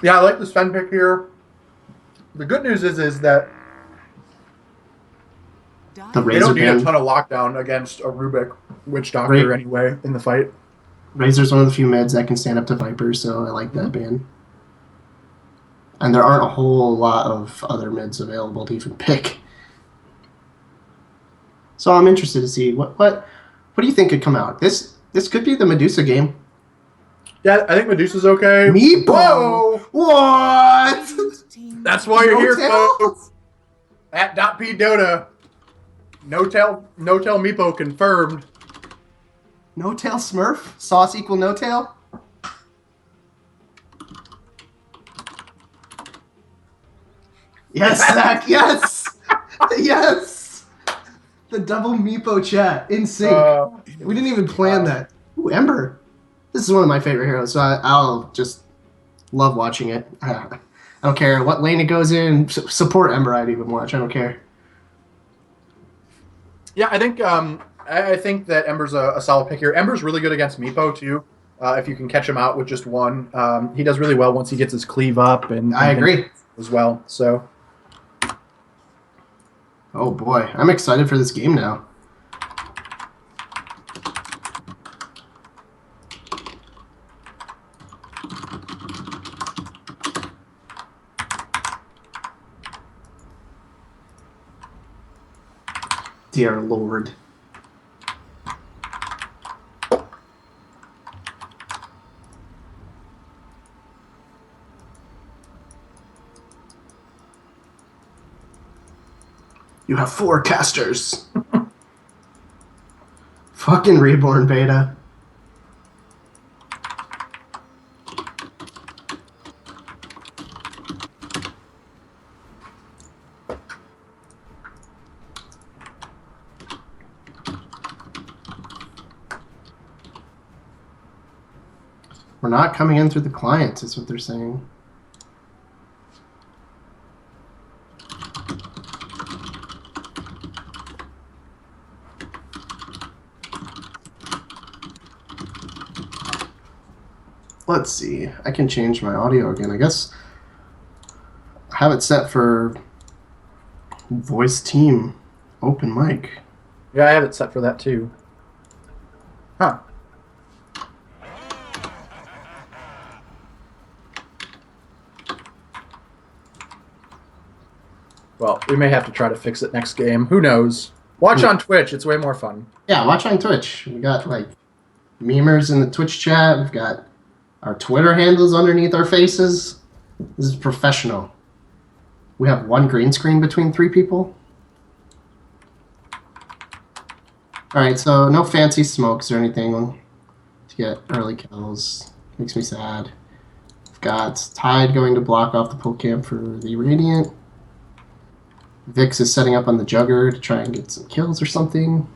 Yeah, I like the Sven pick here. The good news is that The they Razor don't need a ban. ton of lockdown against a Rubik Witch Doctor Ra- anyway in the fight. Razor's one of the few mids that can stand up to Vipers, so I like that Mhm. ban. And there aren't a whole lot of other mids available to even pick. So I'm interested to see what do you think could come out? This could be the Medusa game. Yeah, I think Medusa's okay. Meepo? Whoa! What? That's why you're No here, tail? folks. At .P Dota, no tell Meepo confirmed. No tail Smurf? Sauce equal no tail? Yes, Zach, yes! Yes! The double Meepo chat in sync. Uh, We didn't even plan that. Ooh, Ember. This is one of my favorite heroes, so I'll just love watching it. I don't care what lane it goes in. Support Ember, I'd even watch. I don't care. yeah, I think that Ember's a solid pick here. Ember's really good against Meepo too. If you can catch him out with just one, he does really well once he gets his cleave up I and things agree. as well. So Oh boy, I'm excited for this game now. Dear Lord. You have 4 casters. Fucking Reborn Beta. We're not coming in through the client, is what they're saying. Let's see. I can change my audio again. I guess I have it set for voice team open mic. yeah, I have it set for that too. Huh. Well, we may have to try to fix it next game. Who knows? Watch on Twitch. It's way more fun. Yeah, watch on Twitch. We got like memers in the Twitch chat. We've got our Twitter handles underneath our faces. This is professional. We have one green screen between 3 people. All right, so no fancy smokes or anything to get early kills. Makes me sad. We've got Tide going to block off the poke camp for the Radiant. Vix is setting up on the Jugger to try and get some kills or something.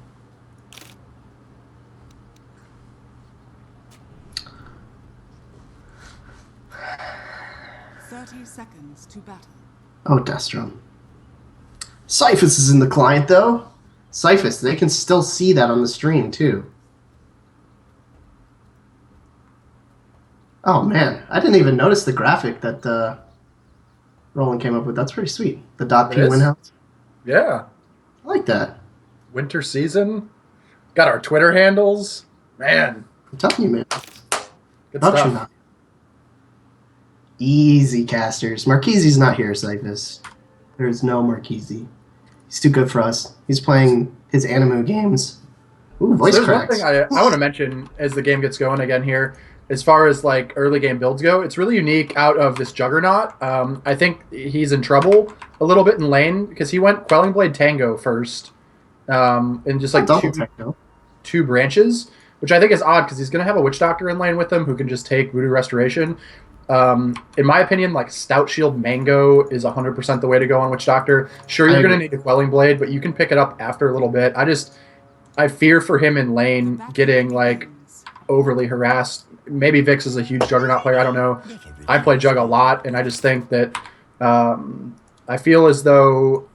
Seconds to battle. Oh, Destrum. Cyphus is in the client, though. Cyphus, they can still see that on the stream, too. Oh, man. I didn't even notice the graphic that Roland came up with. That's pretty sweet. The .P It is? Winhouse. Yeah. I like that. Winter season. Got our Twitter handles. Man, I'm telling you, man. good Production stuff. value. Easy casters. Marquisi's not here, Cyphus. There is no Marquisi. He's too good for us. He's playing his Animu games. Ooh, voice So there's cracks. one thing I want to mention as the game gets going again here. As far as like early game builds go, it's really unique out of this Juggernaut. I think he's in trouble a little bit in lane because he went Quelling Blade Tango first, and just like Double techno. two branches, which I think is odd because he's going to have a Witch Doctor in lane with him who can just take Voodoo Restoration. In my opinion, like Stout Shield Mango is 100% the way to go on Witch Doctor. Sure, you're going to need a Quelling Blade, but you can pick it up after a little bit. I fear for him in lane getting like overly harassed. Maybe Vix is a huge Juggernaut player. I don't know. I play Jug a lot, and I just think that I feel as though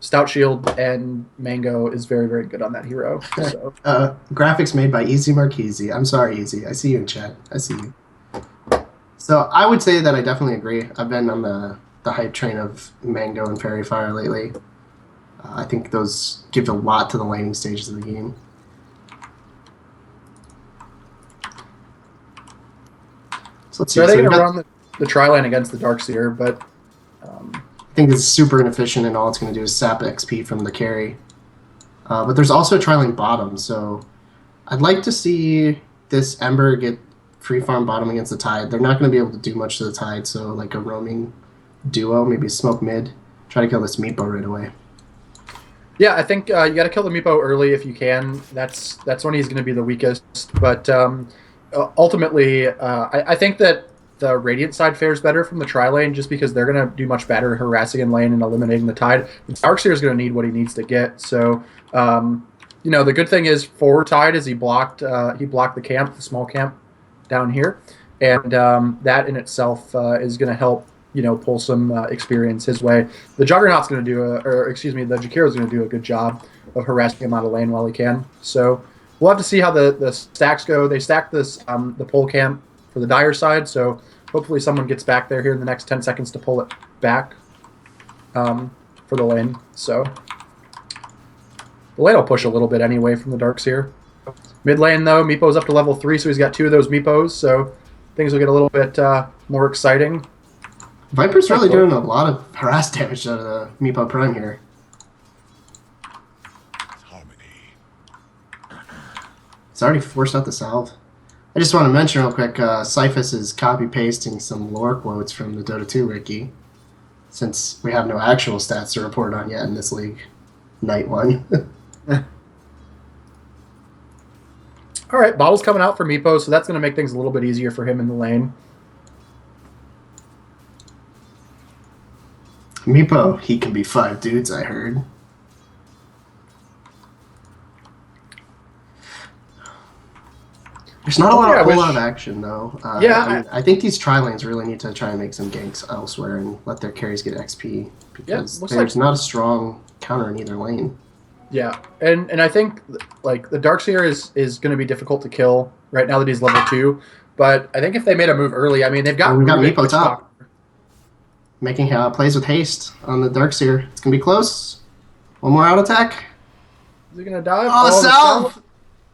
Stout Shield and Mango is very, very good on that hero. So. Graphics made by Easy Marquisi. I'm sorry, Easy. I see you in chat. I see you. So I would say that I definitely agree. I've been on the hype train of Mango and Fairy Fire lately. I think those give a lot to the laning stages of the game. So let's see. So are they So going we've to got, run the tri-lane against the Darkseer? But I think this is super inefficient, and all it's going to do is sap XP from the carry. But there's also a tri-lane bottom, so I'd like to see this Ember get free farm bottom against the Tide. They're not going to be able to do much to the Tide, so like a roaming duo, maybe smoke mid, try to kill this Meepo right away. yeah, I think you got to kill the Meepo early if you can. That's when he's going to be the weakest. But ultimately, I think that the Radiant side fares better from the tri-lane just because they're going to do much better harassing in lane and eliminating the Tide. The Darkseer is going to need what he needs to get. So, the good thing is for Tide is he blocked the camp, the small camp down here. And that in itself is going to help, pull some experience his way. The Juggernaut's going to the Jakiro's going to do a good job of harassing him out of lane while he can. So we'll have to see how the stacks go. They stacked this the pole camp for the Dire side, so hopefully someone gets back there here in the next 10 seconds to pull it back for the lane. So the lane will push a little bit anyway from the Darkseer. Mid lane, though, Meepo's up to level 3, so he's got 2 of those Meepos, so things will get a little bit more exciting. Viper's really doing a lot of harass damage out of the Meepo Prime here. It's already forced out the salve. I just want to mention real quick, Cyphus is copy-pasting some lore quotes from the Dota 2 Wiki, since we have no actual stats to report on yet in this league. Night 1. All right, bottle's coming out for Meepo, so that's going to make things a little bit easier for him in the lane. Meepo, he can be 5 dudes, I heard. There's not a whole lot of action, though. I think these tri-lanes really need to try and make some ganks elsewhere and let their carries get XP, because there's not a strong counter in either lane. Yeah, and I think like the Darkseer is going to be difficult to kill right now that he's level 2, but I think if they made a move early, I mean they've got Meepo top, making plays with haste on the Darkseer. It's gonna be close. One more out attack. Is he gonna die? Oh, Salve!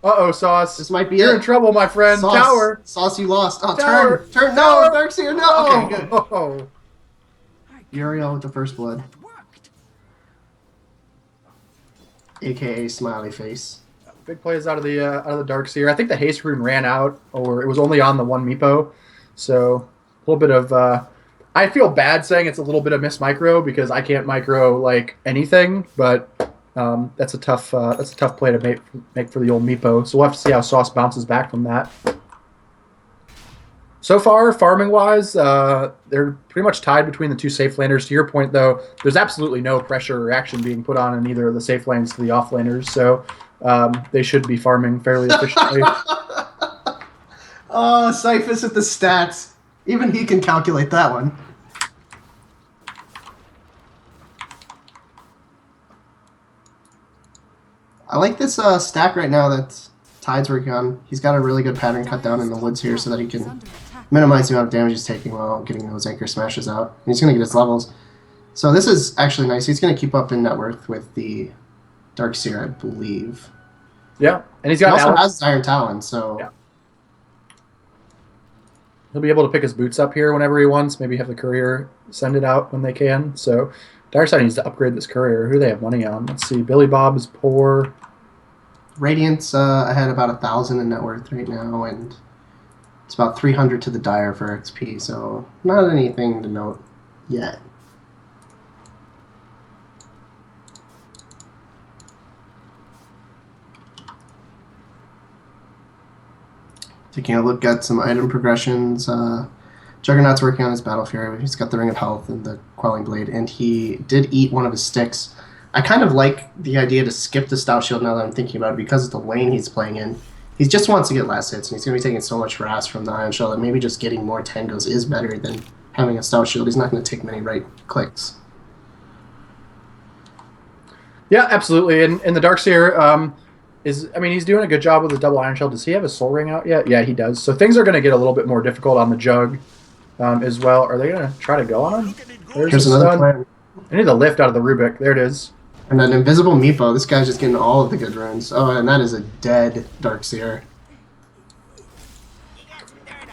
Uh-oh, Sauce. This might be You're in trouble, my friend. Sauce. Tower. Sauce, you lost. Oh, Tower. Turn. Tower. No, Darkseer, no. Okay, good. Oh. Uriel with the first blood. AKA smiley face. Big plays out of the Darkseer. I think the haste rune ran out, or it was only on the one Meepo. So a little bit of I feel bad saying it's a little bit of miss micro because I can't micro like anything, but that's a tough play to make for the old Meepo. So we'll have to see how Sauce bounces back from that. So far, farming-wise, they're pretty much tied between the two safe laners. To your point, though, there's absolutely no pressure or action being put on in either of the safe lanes to the off laners, so they should be farming fairly efficiently. Oh, Cyphus with the stats. Even he can calculate that one. I like this stack right now that Tide's working on. He's got a really good pattern cut down in the woods here so that he can minimize the amount of damage he's taking while getting those anchor smashes out. And he's going to get his levels. So this is actually nice. He's going to keep up in net worth with the Darkseer, I believe. Yeah, and he also has Iron Talon, so... Yeah. He'll be able to pick his boots up here whenever he wants. Maybe have the courier send it out when they can. So Darkside needs to upgrade this courier. Who do they have money on? Let's see. Billy Bob is poor. Radiant's ahead about 1,000 in net worth right now, and it's about 300 to the Dire for XP, so not anything to note yet. Taking a look at some item progressions. Juggernaut's working on his Battle Fury. He's got the Ring of Health and the Quelling Blade, and he did eat one of his sticks. I kind of like the idea to skip the Stout Shield now that I'm thinking about it because of the lane he's playing in. He just wants to get last hits, and he's going to be taking so much harass from the Iron Shell that maybe just getting more tangos is better than having a Stout Shield. He's not going to take many right clicks. Yeah, absolutely. And the Darkseer he's doing a good job with the double Iron Shell. Does he have his Soul Ring out yet? Yeah, he does. So things are going to get a little bit more difficult on the Jug. as well. Are they going to try to go on him? Here's another plan. I need the lift out of the Rubik. There it is. And an invisible Meepo. This guy's just getting all of the good runes. Oh, and that is a dead Darkseer.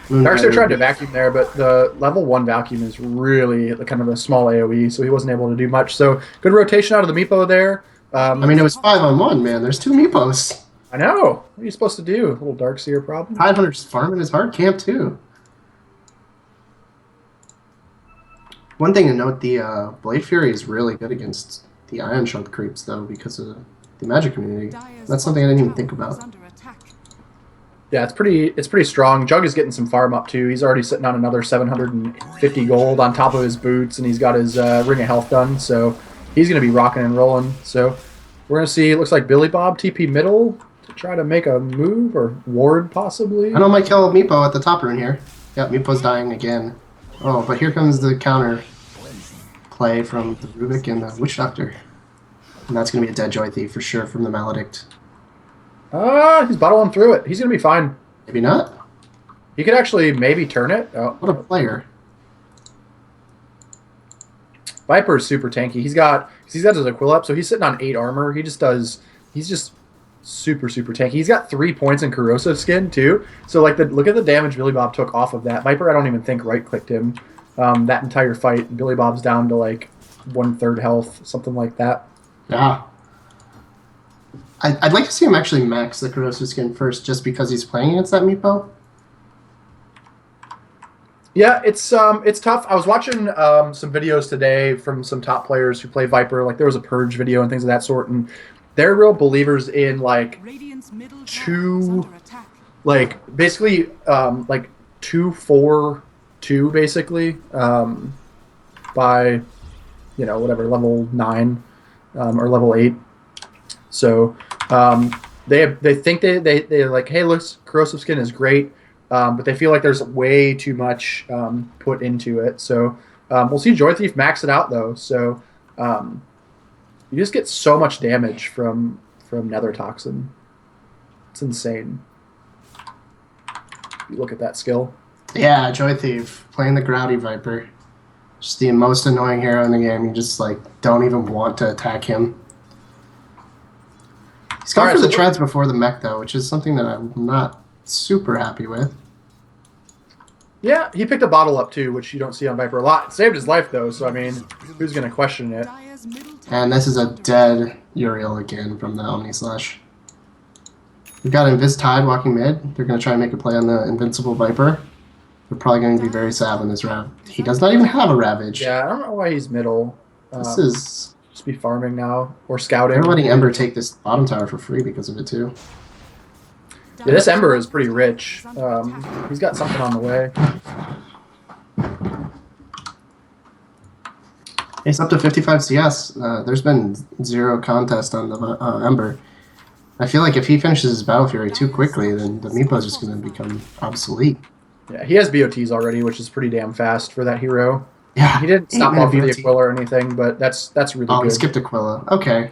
Darkseer tried to vacuum there, but the level 1 vacuum is really kind of a small AoE, so he wasn't able to do much. So good rotation out of the Meepo there. I mean, it was 5-on-1, man. There's 2 Meepos. I know. What are you supposed to do? A little Darkseer problem? 500's farming his hard camp, too. One thing to note, the Blade Fury is really good against the Ion Chunk creeps, though, because of the magic community. That's something I didn't even think about. Yeah, it's pretty strong. Jug is getting some farm up, too. He's already sitting on another 750 gold on top of his boots, and he's got his Ring of Health done, so he's going to be rocking and rolling. So we're going to see, it looks like Billy Bob TP middle to try to make a move, or ward, possibly. I know might kill Meepo at the top rune here. Yep, Meepo's dying again. Oh, but here comes the counter play from the Rubik and the Witch Doctor. And that's going to be a dead Joy Thief for sure from the Maledict. He's battling through it. He's going to be fine. Maybe not. He could actually maybe turn it. Oh. What a player. Viper is super tanky. He's got his Aquila up, so he's sitting on 8 armor. He's just super tanky. He's got 3 points in corrosive skin too. So like look at the damage Billy Bob took off of that. Viper, I don't even think right clicked him that entire fight. Billy Bob's down to like 1/3 health, something like that. Yeah. I'd like to see him actually max the corrosive skin first, just because he's playing against that Meepo. Yeah, it's tough. I was watching some videos today from some top players who play Viper. Like there was a Purge video and things of that sort, and they're real believers in like basically like 2-4-2 basically by whatever level 9 or level 8. So they think they're like, hey, looks corrosive skin is great. But they feel like there's way too much put into it. So we'll see Joy Thief max it out, though. So you just get so much damage from Nether Toxin. It's insane. You look at that skill. Yeah, Joy Thief, playing the Grouty Viper. Just the most annoying hero in the game. You just don't even want to attack him. He's gone for the treads before the mech, though, which is something that I'm not super happy with. Yeah, he picked a bottle up too, which you don't see on Viper a lot. It saved his life though, so I mean, who's going to question it? And this is a dead Uriel again from the Omni Slash. We've got Invis Tide walking mid. They're going to try and make a play on the Invincible Viper. They're probably going to be very sad when this Rav. He does not even have a Ravage. Yeah, I don't know why he's middle. This is just be farming now or scouting. They're letting Ember take this bottom tower for free because of it too. Yeah, this Ember is pretty rich. He's got something on the way. It's up to 55 CS. There's been 0 contest on the Ember. I feel like if he finishes his Battle Fury too quickly, then the Meepo is just going to become obsolete. Yeah, he has BOTs already, which is pretty damn fast for that hero. Yeah, he didn't stop off with the Aquila or anything, but that's really good. Oh, he skipped Aquila. Okay.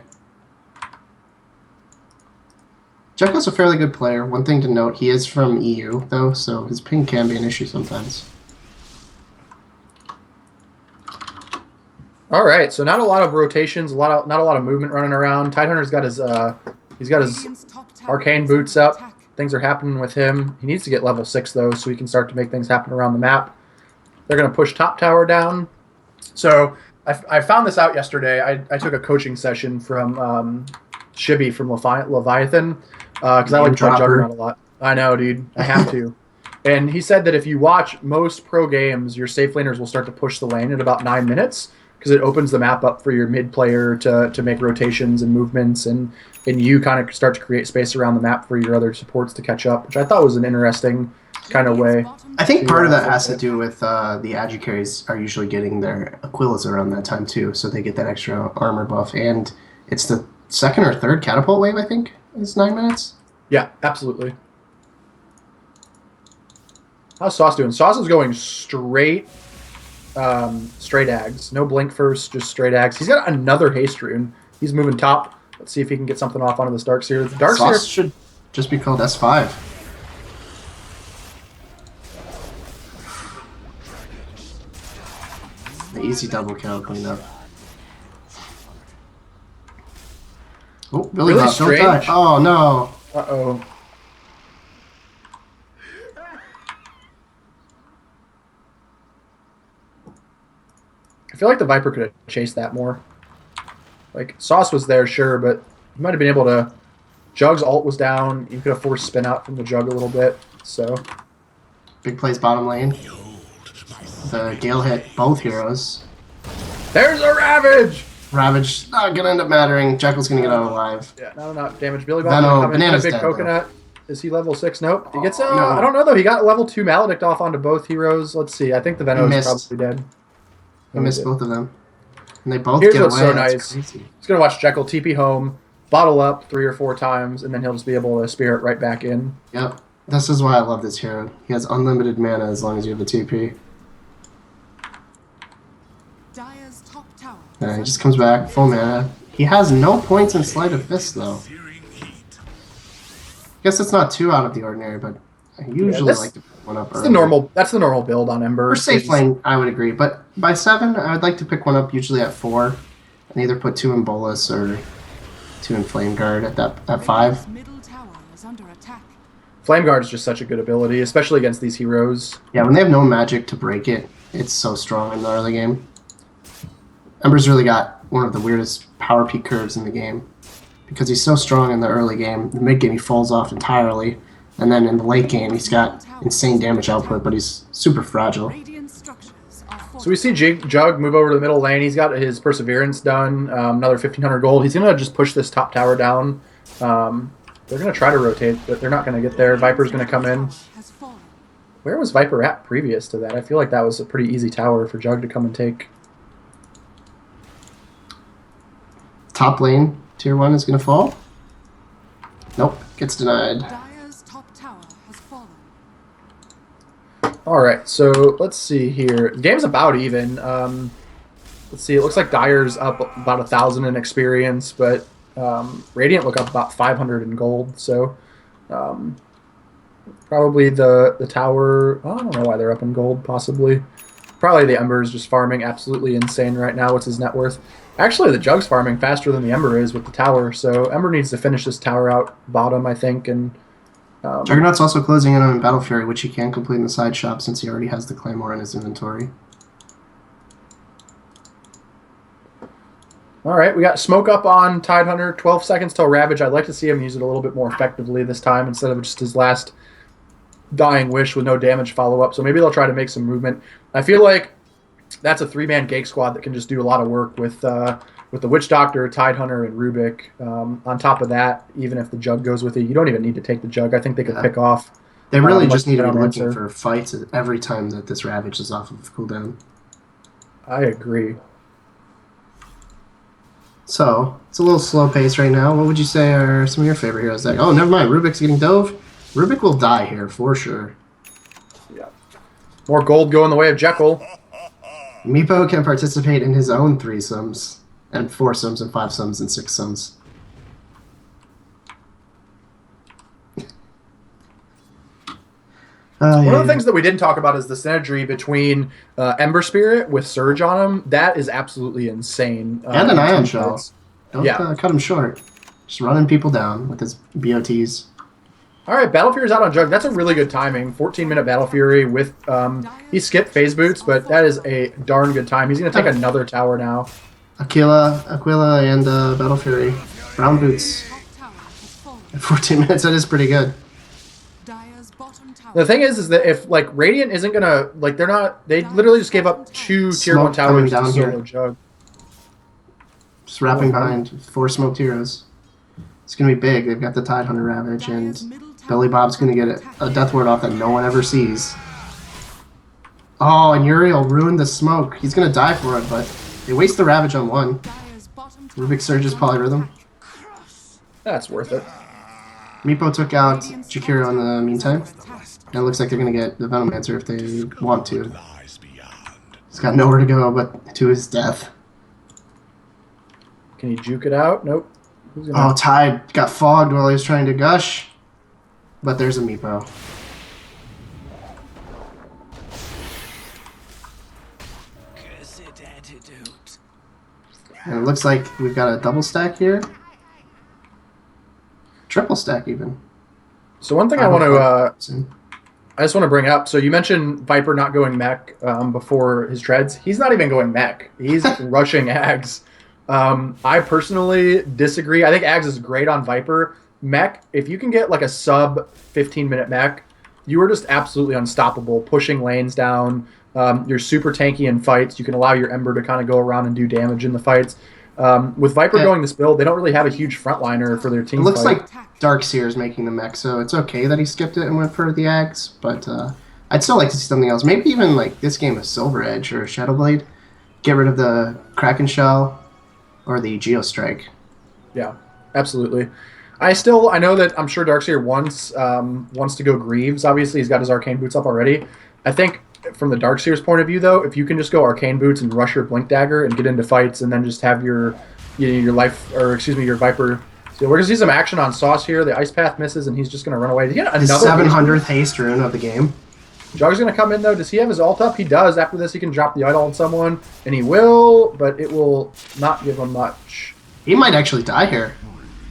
Jekyll's a fairly good player. One thing to note, he is from EU, though, so his ping can be an issue sometimes. All right, so not a lot of rotations, not a lot of movement running around. Tidehunter's got his arcane boots up. Things are happening with him. He needs to get level 6 though, so he can start to make things happen around the map. They're going to push top tower down. So I found this out yesterday. I took a coaching session from Shibby from Leviathan because I like Juggernaut a lot. I know, dude. I have to. And he said that if you watch most pro games, your safe laners will start to push the lane in about 9 minutes because it opens the map up for your mid player to make rotations and movements, and you kind of start to create space around the map for your other supports to catch up, which I thought was an interesting kind of way. I think part of that has to do with the agi carries are usually getting their Aquilas around that time too, so they get that extra armor buff, and it's the second or third catapult wave, I think, is 9 minutes. Yeah, absolutely. How's Sauce doing? Sauce is going straight ags. No blink first, just straight ags. He's got another haste rune. He's moving top. Let's see if he can get something off onto this Darkseer. The Darkseer Sauce should just be called S5. The easy double kill cleanup. Oh, Billy Really Bob, don't die. strange. Oh no. Uh-oh. I feel like the Viper could have chased that more. Like, Sauce was there, sure, but he might have been able to... Jug's ult was down. You could have forced spin out from the Jug a little bit, so... Big plays bottom lane. The Gale hit both heroes. There's a Ravage! Ravage not gonna end up mattering. Jekyll's gonna get out alive. Yeah, not enough damage. Billy Bob's Venom, gonna come in. Banana's A big dead, coconut. Is he level 6? Nope. He gets... no. I don't know, though. He got level 2 Maledict off onto both heroes. Let's see. I think the Venom is missed. probably dead. He missed both of them. And they both Here's get what's away. so That's nice. crazy. He's going to watch Jekyll TP home, bottle up 3 or 4 times, and then he'll just be able to spirit right back in. Yep. This is why I love this hero. He has unlimited mana as long as you have a TP. Dire's top tower. And he just comes back, full mana. He has no points in Sleight of Fist, though. I guess it's not too out of the ordinary, but I usually like to pick one up early. That's the normal build on Ember. For safe lane, I would agree. But by 7, I would like to pick one up usually at 4. And either put 2 in Bolus or 2 in Flame Guard at 5. Radiant's middle tower is under attack. Flame Guard is just such a good ability, especially against these heroes. Yeah, when they have no magic to break it, it's so strong in the early game. Ember's really got one of the weirdest power peak curves in the game. Because he's so strong in the early game, the mid game he falls off entirely. And then in the late game, he's got insane damage output, but he's super fragile. Radiant structures are So we see Jug move over to the middle lane. He's got his Perseverance done, another 1,500 gold. He's going to just push this top tower down. They're going to try to rotate, but they're not going to get there. Viper's going to come in. has fallen. Where was Viper at previous to that? I feel like that was a pretty easy tower for Jug to come and take. Top lane, tier 1 is going to fall. Nope, gets denied. Dire's top tower has fallen. All right, so let's see here. The game's about even. Let's see. It looks like Dyer's up about 1,000 in experience, but Radiant look up about 500 in gold. So probably the tower. I don't know why they're up in gold. Possibly, probably the Ember is just farming absolutely insane right now. What's his net worth? Actually, the Jug's farming faster than the Ember is with the tower. So Ember needs to finish this tower out bottom, I think, and. Juggernaut's also closing in on Battle Fury, which he can complete in the side shop since he already has the Claymore in his inventory. All right, we got Smoke up on Tidehunter, 12 seconds till Ravage. I'd like to see him use it a little bit more effectively this time instead of just his last dying wish with no damage follow-up. So maybe they'll try to make some movement. I feel like that's a 3-man Gake squad that can just do a lot of work with the Witch Doctor, Tidehunter, and Rubik. On top of that, even if the Jug goes with it, you don't even need to take the Jug. I think they could pick off. They really just need to be Venom looking for fights every time that this Ravage is off of cooldown. I agree. So, it's a little slow pace right now. What would you say are some of your favorite heroes? Like, oh, never mind. Rubik's getting dove. Rubik will die here for sure. Yeah. More gold going the way of Jekyll. Meepo can participate in his own 3-sums, and 4-sums, and 5-sums, and 6-sums. One of the things that we didn't talk about is the synergy between Ember Spirit with Surge on him. That is absolutely insane. And an Ion Shell. Don't Yeah. cut him short. Just running people down with his BOTs. All right, Battle Fury's out on Jug. That's a really good timing. 14-minute Battle Fury with... he skipped Phase Boots, but that is a darn good time. He's going to take another tower now. Aquila, and Battle Fury. Brown Boots. Top tower has fallen. At 14 minutes, that is pretty good. Dire's bottom tower. The thing is that if, like, Radiant isn't going to... Like, they're not... They literally just gave up 2 Tier 1 Smoke coming towers down to here. solo Jug. Just wrapping behind 4 smoked heroes. It's going to be big. They've got the Tidehunter Ravage, Dire's and middle tower Billy Bob's going to get a Death Ward off that no one ever sees. Oh, and Uriel ruined the smoke. He's going to die for it, but they waste the Ravage on 1. Dire's bottom tower Rubik surges Polyrhythm. That's worth it. Meepo took out Jakiro in the meantime. And it looks like they're going to get the Venomancer if they want to. He's got nowhere to go but to his death. Can he juke it out? Nope. Who's Oh, gonna... Tide got fogged while he was trying to gush. But there's a Meepo. And it looks like we've got a double stack here. Triple stack even. So one thing I just want to bring up. So you mentioned Viper not going mech before his treads. He's not even going mech. He's rushing Ags. I personally disagree. I think Ags is great on Viper. Mech, if you can get like a sub 15-minute mech, you are just absolutely unstoppable, pushing lanes down. You're super tanky in fights. You can allow your Ember to kind of go around and do damage in the fights. With Viper going this build, they don't really have a huge frontliner for their team. It looks fight. like Darkseer is making the mech, so it's okay that he skipped it and went for the Ags, but I'd still like to see something else. Maybe even like this game of Silver Edge or Shadowblade. Get rid of the Kraken Shell or the Geostrike. Yeah, absolutely. I know that I'm sure Darkseer wants to go Greaves. Obviously, he's got his Arcane Boots up already. I think from the Darkseer's point of view, though, if you can just go Arcane Boots and rush your Blink Dagger and get into fights, and then just have your Viper. So we're gonna see some action on Sauce here. The Ice Path misses, and he's just gonna run away. His 700th haste rune of the game. Jug's gonna come in though. Does he have his ult up? He does. After this, he can drop the idol on someone, and he will, but it will not give him much. He might actually die here.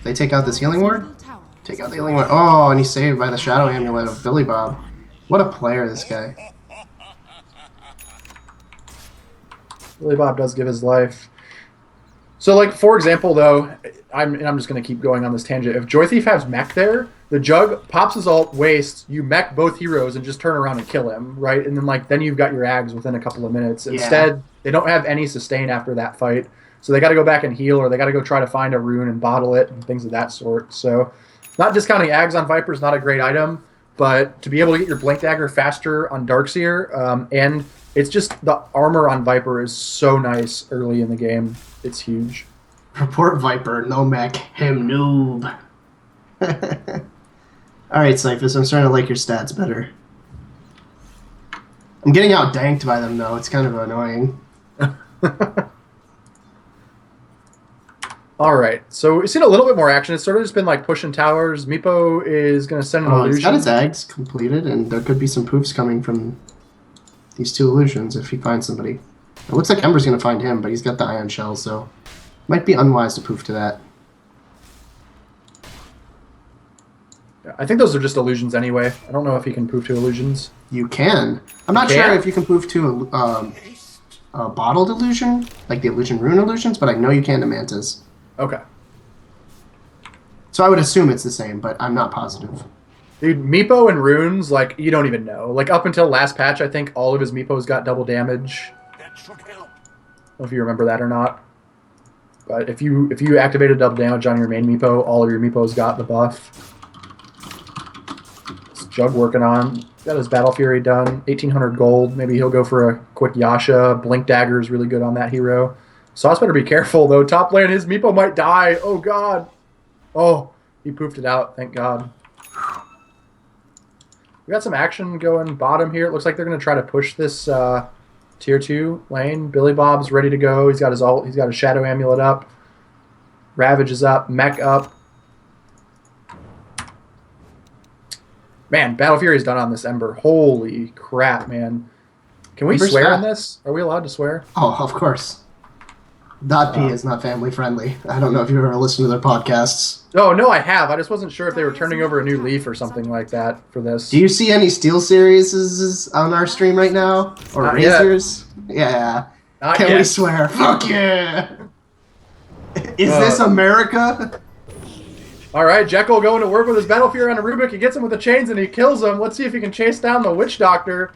They take out this healing ward. Middle tower Take out the healing ward. Oh, and he's saved by the Shadow Amulet of Billy Bob. What a player, this guy. Billy Bob does give his life. So, like, for example, though, I'm just going to keep going on this tangent. If Joy Thief has mech there, the Jug pops his ult, wastes, you mech both heroes, and just turn around and kill him, right? And then you've got your Ags within a couple of minutes. Instead, they don't have any sustain after that fight, so they got to go back and heal, or they got to go try to find a rune and bottle it, and things of that sort. So, not discounting Ags on Viper is not a great item, but to be able to get your Blink Dagger faster on Darkseer, and it's just the armor on Viper is so nice early in the game. It's huge. Report Viper, no mech, him noob. Alright, Cyphus, I'm starting to like your stats better. I'm getting out-danked by them, though. It's kind of annoying. Alright, so we've seen a little bit more action. It's sort of just been like pushing towers. Meepo is going to send an illusion. He's got his eggs completed, and there could be some poofs coming from these two illusions if he finds somebody. It looks like Ember's going to find him, but he's got the Ion Shell, so might be unwise to poof to that. Yeah, I think those are just illusions anyway. I don't know if he can poof to illusions. You can. I'm not sure if you can poof to a bottled illusion, like the illusion rune illusions, but I know you can to Mantis. Okay. So I would assume it's the same, but I'm not positive. Dude, Meepo and runes, like, you don't even know. Like, up until last patch, I think all of his Meepos got double damage. I don't know if you remember that or not. But if you activated double damage on your main Meepo, all of your Meepos got the buff. It's Jug working on. Got his Battle Fury done. 1,800 gold. Maybe he'll go for a quick Yasha. Blink Dagger is really good on that hero. Sauce better be careful, though. Top lane, his Meepo might die. Oh, God. Oh, he poofed it out. Thank God. We got some action going bottom here. It looks like they're going to try to push this tier 2 lane. Billy Bob's ready to go. He's got his ult. He's got his Shadow Amulet up. Ravage is up. Mech up. Man, Battle Fury's done on this Ember. Holy crap, man. Can we swear in this? Are we allowed to swear? Oh, of course. DotP is not family friendly. I don't know if you've ever listened to their podcasts. Oh, no, I have. I just wasn't sure if they were turning over a new leaf or something like that for this. Do you see any Steel Series on our stream right now? Or Not Razors? Yeah. Not Can yet. we swear? Fuck yeah! Is this America? All right, Jekyll going to work with his Battle Fury on a Rubik. He gets him with the chains and he kills him. Let's see if he can chase down the Witch Doctor.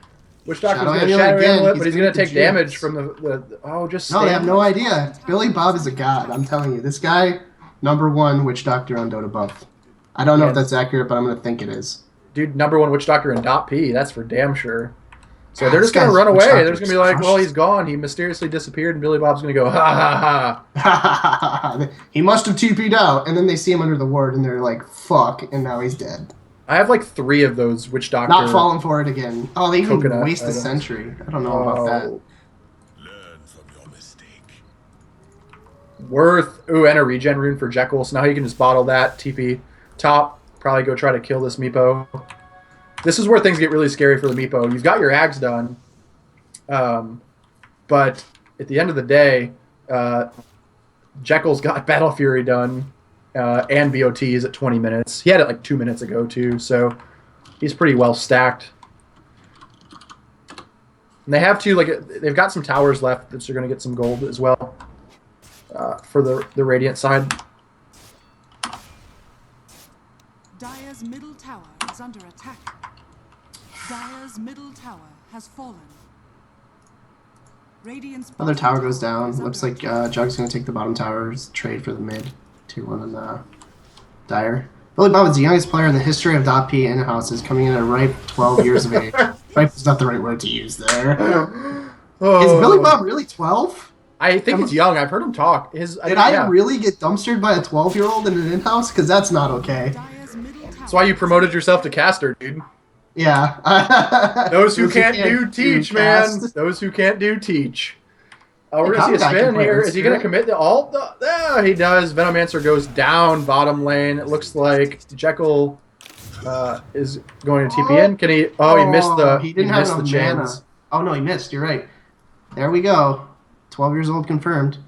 Witch Doctor's going to Shadow Amulet, but he's going to take damage from the oh, just No, I have no idea. Billy Bob is a god, I'm telling you. This guy, #1 Witch Doctor on Dota buff. I don't know if that's accurate, but I'm going to think it is. Dude, #1 Witch Doctor in .p. That's for damn sure. So God, they're just going to this run guy's away. Witch They're Doctor just going to be like, is well, he's gone. He mysteriously disappeared, and Billy Bob's going to go, ha, ha, ha. He must have TP'd out, and then they see him under the ward, and they're like, fuck, and now he's dead. I have like 3 of those Witch Doctor. Not falling for it again. Oh, they even Coconut waste the items. sentry. I don't know about that. Learn from your mistake. Worth. Ooh, and a regen rune for Jekyll. So now he can just bottle that. TP. Top. Probably go try to kill this Meepo. This is where things get really scary for the Meepo. You've got your Ags done. But at the end of the day, Jekyll's got Battle Fury done and BOTs at 20 minutes. He had it like 2 minutes ago too, so he's pretty well stacked. And they have they've got some towers left that are going to get some gold as well for the Radiant side. Dire's middle tower is under attack. Dire's middle tower has fallen. Radiant's Other bottom tower goes down. is Looks under like attack. Jug's going to take the bottom towers, trade for the mid. Tier 1 on Dire. Billy Bob is the youngest player in the history of .P Inhouse, is coming in at ripe 12 years of age. Ripe is not the right word to use there. Oh. Is Billy Bob really 12? I think he's young. I've heard him talk. Did I really get dumpstered by a 12-year-old in an in-house? Because that's not okay. Dire's middle tower. That's why you promoted yourself to caster, dude. Yeah. Those who can't do teach, man. cast. Those who can't do teach. We're Hey, going to see a Common Guy spin can play here. with Is he going to Spirit. commit the ult? Yeah, he does. Venomancer goes down bottom lane. It looks like Jekyll is going to TP in. Can he? Oh, he missed the. He didn't have missed the enough mana. chains. Oh no, he missed. You're right. There we go. 12 years old confirmed.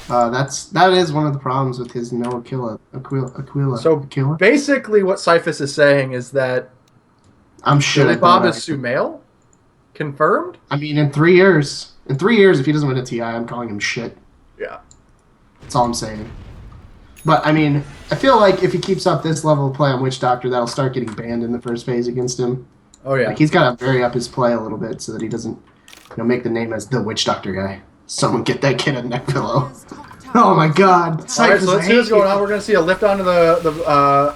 That is one of the problems with his no Aquila. So Aquila? basically, what Cyphus is saying is that I'm sure Billy that Bob Dota- is Sumail? Confirmed? I mean, in 3 years. In 3 years, if he doesn't win a TI, I'm calling him shit. Yeah. That's all I'm saying. But, I mean, I feel like if he keeps up this level of play on Witch Doctor, that'll start getting banned in the first phase against him. Oh, yeah. Like, he's got to vary up his play a little bit so that he doesn't make the name as the Witch Doctor guy. Someone get that kid a neck pillow. Dire's top tower Oh my god. All right, Cypher's so let's see what's going on. We're going to see a lift onto the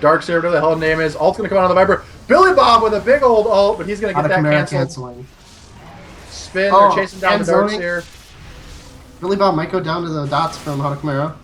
Dark Seer, whatever the hell his name is. Ult's going to come out of the Viper. Billy Bob with a big old ult, but he's going to get that Chimera canceled. canceling. Spin, Oh, they're chasing down and the Dark zoning. Seer. Billy Bob might go down to the dots from Hana Chimera.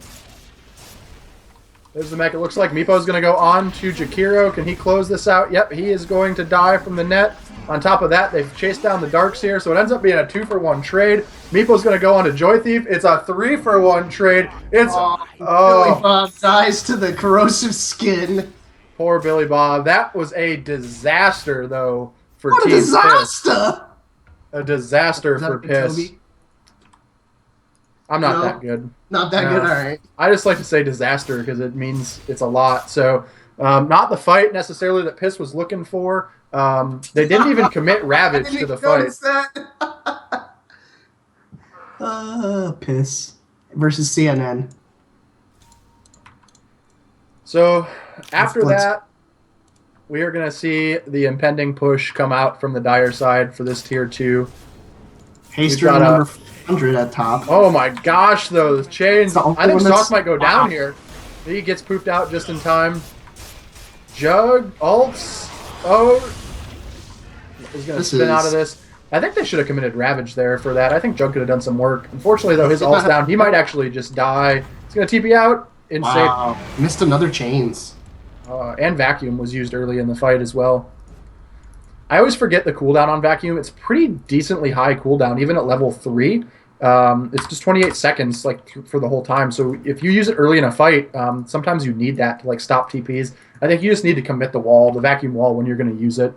There's the mech. It looks like Meepo's going to go on to Jakiro. Can he close this out? Yep, he is going to die from the net. On top of that, they've chased down the Darkseer, so it ends up being a 2-for-1 trade. Meepo's going to go on to Joy Thief. It's a 3-for-1 trade. It's Billy Bob dies to the corrosive skin. poor Billy Bob. That was a disaster, though, for What a Team Piss. disaster! A disaster Is that for a Piss. Toby? I'm not No. that good. Not that No. good, alright. I just like to say disaster because it means it's a lot. So, not the fight necessarily that Piss was looking for. They didn't even commit Ravage to the fight. Piss. Versus CNN. So, after Let's- that, we are going to see the impending push come out from the Dire side for this tier 2. Haster got number 100 at top. Oh my gosh, those chains. The only I think one that's- Sauce might go down here. He gets pooped out just in time. Jug, ults. Oh. He's going to This spin out is- of this. I think they should have committed Ravage there for that. I think Jug could have done some work. Unfortunately, though, his ult's down. He might actually just die. He's going to TP out. Insane. Wow. Missed another chains. And Vacuum was used early in the fight as well. I always forget the cooldown on Vacuum. It's pretty decently high cooldown, even at level 3. It's just 28 seconds for the whole time. So if you use it early in a fight, sometimes you need that to stop TPs. I think you just need to commit the Vacuum wall, when you're going to use it,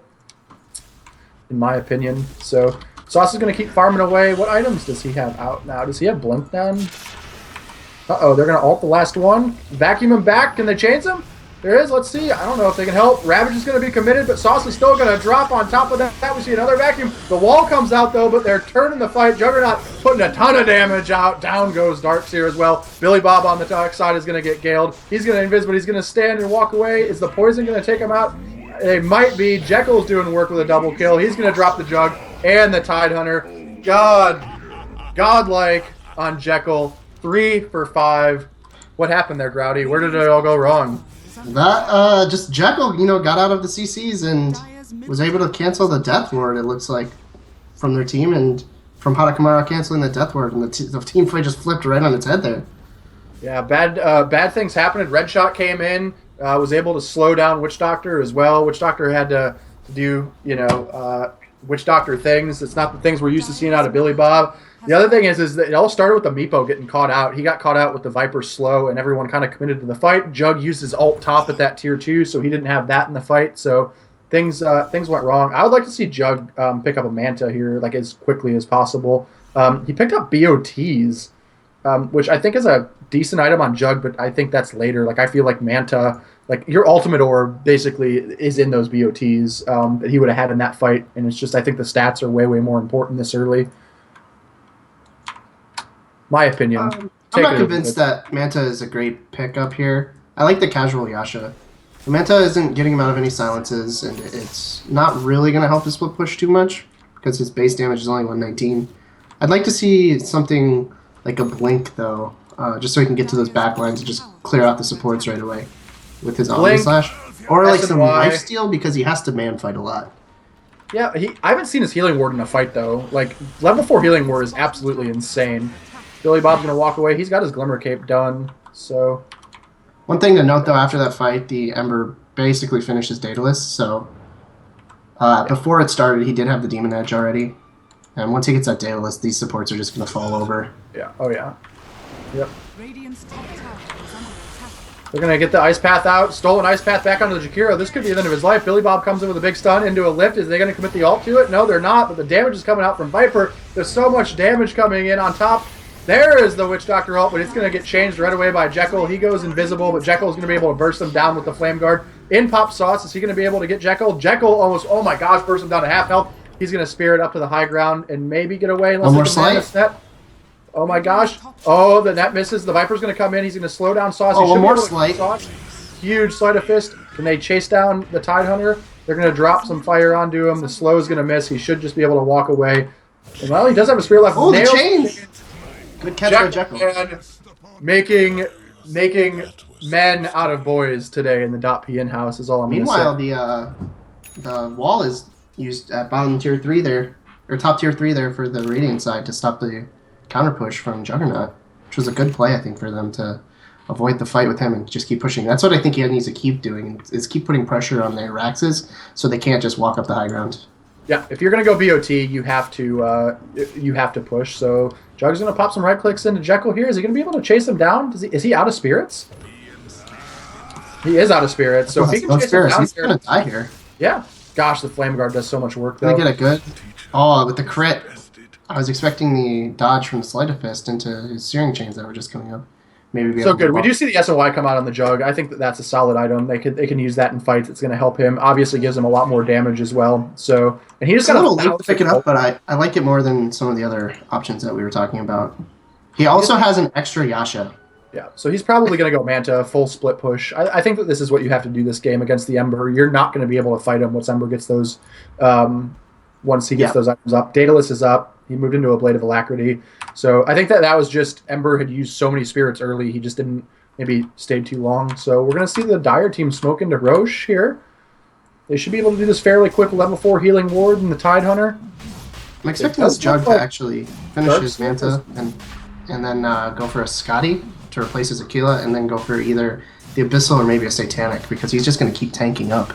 in my opinion. So Sauce is going to keep farming away. What items does he have out now? Does he have Blink down? Uh-oh, they're going to ult the last one. Vacuum him back. Can they chains him? There is. Let's see. I don't know if they can help. Ravage is going to be committed, but Sauce is still going to drop on top of that. We see another Vacuum. The wall comes out, though, but they're turning the fight. Juggernaut putting a ton of damage out. Down goes Darkseer as well. Billy Bob on the dark side is going to get galed. He's going to invis, but he's going to stand and walk away. Is the poison going to take him out? They might be. Jekyll's doing work with a double kill. He's going to drop the Jug and the Tidehunter. Godlike on Jekyll. 3 for 5. What happened there, Grouty? Where did it all go wrong? That, just Jekyll, got out of the CCs and was able to cancel the Death Ward, it looks like, from their team, and from Hanakamara canceling the Death Ward, and the team fight just flipped right on its head there. Yeah, bad things happened. Red Shot came in, was able to slow down Witch Doctor as well. Witch Doctor had to do, Witch Doctor things. It's not the things we're used to seeing out of Billy Bob. The other thing is that it all started with the Meepo getting caught out. He got caught out with the Viper slow, and everyone kind of committed to the fight. Jug used his ult top at that tier 2, so he didn't have that in the fight. So things went wrong. I would like to see Jug pick up a Manta here like as quickly as possible. He picked up BOTs, which I think is a decent item on Jug, but I think that's later. Like I feel like Manta, like your ultimate orb basically is in those BOTs that he would have had in that fight, and it's just I think the stats are way more important this early. My opinion. I'm not convinced that Manta is a great pickup here. I like the casual Yasha. The Manta isn't getting him out of any silences, and it's not really going to help his split push too much because his base damage is only 119. I'd like to see something like a Blink, though, just so he can get to those back lines and just clear out the supports right away with his Omni Slash. Or like some lifesteal because he has to man fight a lot. Yeah, I haven't seen his Healing Ward in a fight, though. Like, level 4 Healing Ward is absolutely insane. Billy Bob's going to walk away. He's got his Glimmer Cape done, so... One thing to note, though, after that fight, the Ember basically finished his Daedalus, so before it started, he did have the Demon Edge already. And once he gets that Daedalus, these supports are just going to fall over. Yeah, oh yeah. Yep. Radiant's top tower is under attack. They're going to get the Ice Path out. Stolen Ice Path back onto the Jakiro. This could be the end of his life. Billy Bob comes in with a big stun into a lift. Is they going to commit the ult to it? No, they're not, but the damage is coming out from Viper. There's so much damage coming in on top. There is the Witch Doctor ult, but it's going to get changed right away by Jekyll. He goes invisible, but Jekyll is going to be able to burst him down with the Flame Guard. In pops Sauce. Is he going to be able to get Jekyll? Jekyll almost, oh my gosh, burst him down to half health. He's going to spear it up to the high ground and maybe get away. One more slice. Oh my gosh. Oh, the net misses. The Viper's going to come in. He's going to slow down Sauce. Oh, one more slice. Huge Sleight of Fist. Can they chase down the Tidehunter? They're going to drop some fire onto him. The slow is going to miss. He should just be able to walk away. And, well, he does have a spear left. Oh, the chains! Good catch by Jekyll. Making men out of boys today in the DotP Inhouse is all I'm going to say. Meanwhile, the wall is used at bottom tier 3 there, or top tier 3 there for the Radiant side to stop the counter push from Juggernaut, which was a good play, I think, for them to avoid the fight with him and just keep pushing. That's what I think he needs to keep doing, is keep putting pressure on their Raxes so they can't just walk up the high ground. Yeah, if you're going to go BOT, you have to push. So Jug's going to pop some right clicks into Jekyll here. Is he going to be able to chase him down? Is he out of spirits? He is out of spirits. So if he can chase him down, he's going to die here. Yeah. Gosh, the Flame Guard does so much work, though. Gonna get a good... Oh, with the crit. I was expecting the dodge from Sleight of Fist into his Searing Chains that were just coming up. Maybe be so good. We do see the SOI come out on the Jug. I think that's a solid item. They can use that in fights. It's going to help him. Obviously, gives him a lot more damage as well. So, and he just got a little late to pick it up, but I like it more than some of the other options that we were talking about. He also has an extra Yasha. Yeah, so he's probably going to go Manta, full split push. I think that this is what you have to do this game against the Ember. You're not going to be able to fight him once Ember gets those, once he gets those items up. Daedalus is up. He moved into a Blade of Alacrity. So I think that was just Ember had used so many spirits early, he just didn't maybe stayed too long. So we're going to see the Dire team smoke into Roche here. They should be able to do this fairly quick. Level 4 Healing Ward and the Tidehunter. I'm expecting this Jug to actually finish his Manta and then go for a Scotty to replace his Aquila, and then go for either the Abyssal or maybe a Satanic, because he's just going to keep tanking up.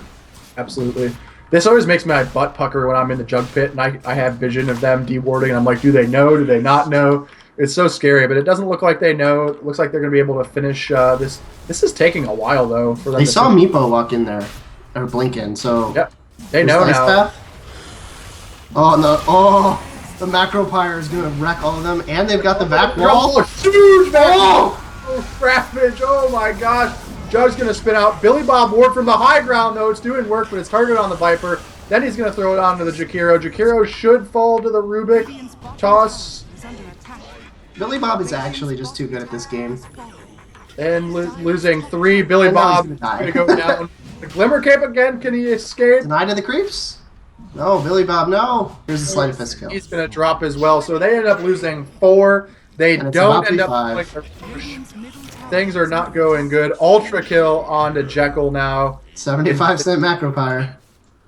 Absolutely. This always makes my butt pucker when I'm in the Jug pit, and I have vision of them dewarding, and I'm like, do they know? Do they not know? It's so scary, but it doesn't look like they know. It looks like they're going to be able to finish this. This is taking a while, though. For them they saw Meepo walk in there, or blink in, so... Yep. They know now. Path. Oh, no. Oh, the Macro Pyre is going to wreck all of them, and they've got the back wall. Huge back wall! Oh, Ravage. Oh, my gosh. Jug's going to spin out. Billy Bob Ward from the high ground, though. It's doing work, but it's targeted on the Viper. Then he's going to throw it onto the Jakiro. Jakiro should fall to the Rubik. Toss. Billy Bob is actually just too good at this game. And losing 3. Billy Bob is going to go down. The Glimmer Cape again. Can he escape? Denied to the creeps? No, Billy Bob, no. Here's the Sleight of Fist kill. He's going to drop as well. So they end up losing 4. They don't end up like things are not going good. Ultra kill onto Jekyll now. 75% Macro Pyre.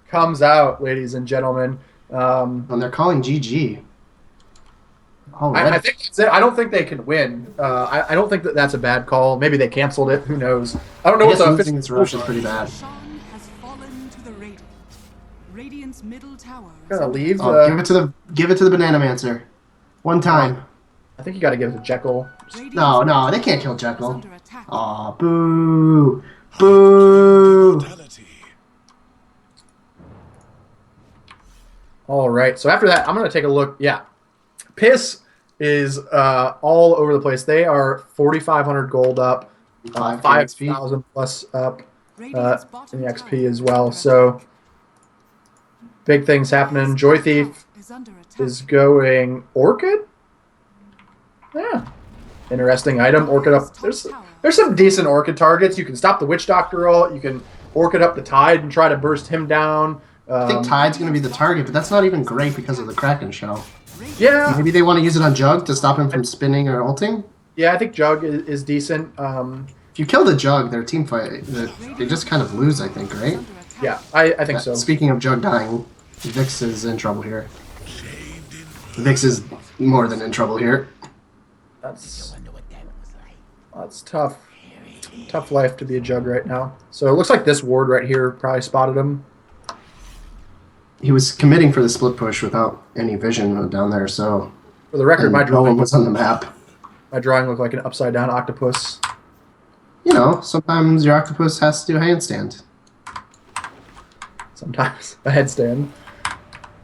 Comes out, ladies and gentlemen. And they're calling GG. I think that's it. I don't think they can win. I don't think that's a bad call. Maybe they canceled it. Who knows? I don't know what the losing this rush is pretty bad. Radiant's middle tower. Gonna leave. Give it to the Banana Mancer. One time. I think you got to give it to Jekyll. No, they can't kill Jekyll. Aw, boo, boo. All right. So after that, I'm going to take a look. Yeah. Piss is all over the place. They are 4,500 gold up, 5,000 plus up in the XP as well. So big things happening. Joy Thief is going Orchid. Yeah. Interesting item. Orchid up. There's some decent Orchid targets. You can stop the Witch Doctor roll. You can Orchid up the Tide and try to burst him down. I think Tide's going to be the target, but that's not even great because of the Kraken Shell. Yeah. Maybe they want to use it on Jug to stop him from spinning or ulting? Yeah, I think Jug is decent. If you kill the Jug, their team fight, they just kind of lose, I think, right? Yeah, I think so. Speaking of Jug dying, Vix is in trouble here. Vix is more than in trouble here. That's tough. Tough life to be a Jug right now. So it looks like this ward right here probably spotted him. He was committing for the split push without any vision down there, so... For the record, my no one drawing was on the map. My drawing looked like an upside-down octopus. You know, sometimes your octopus has to do a handstand. Sometimes a headstand.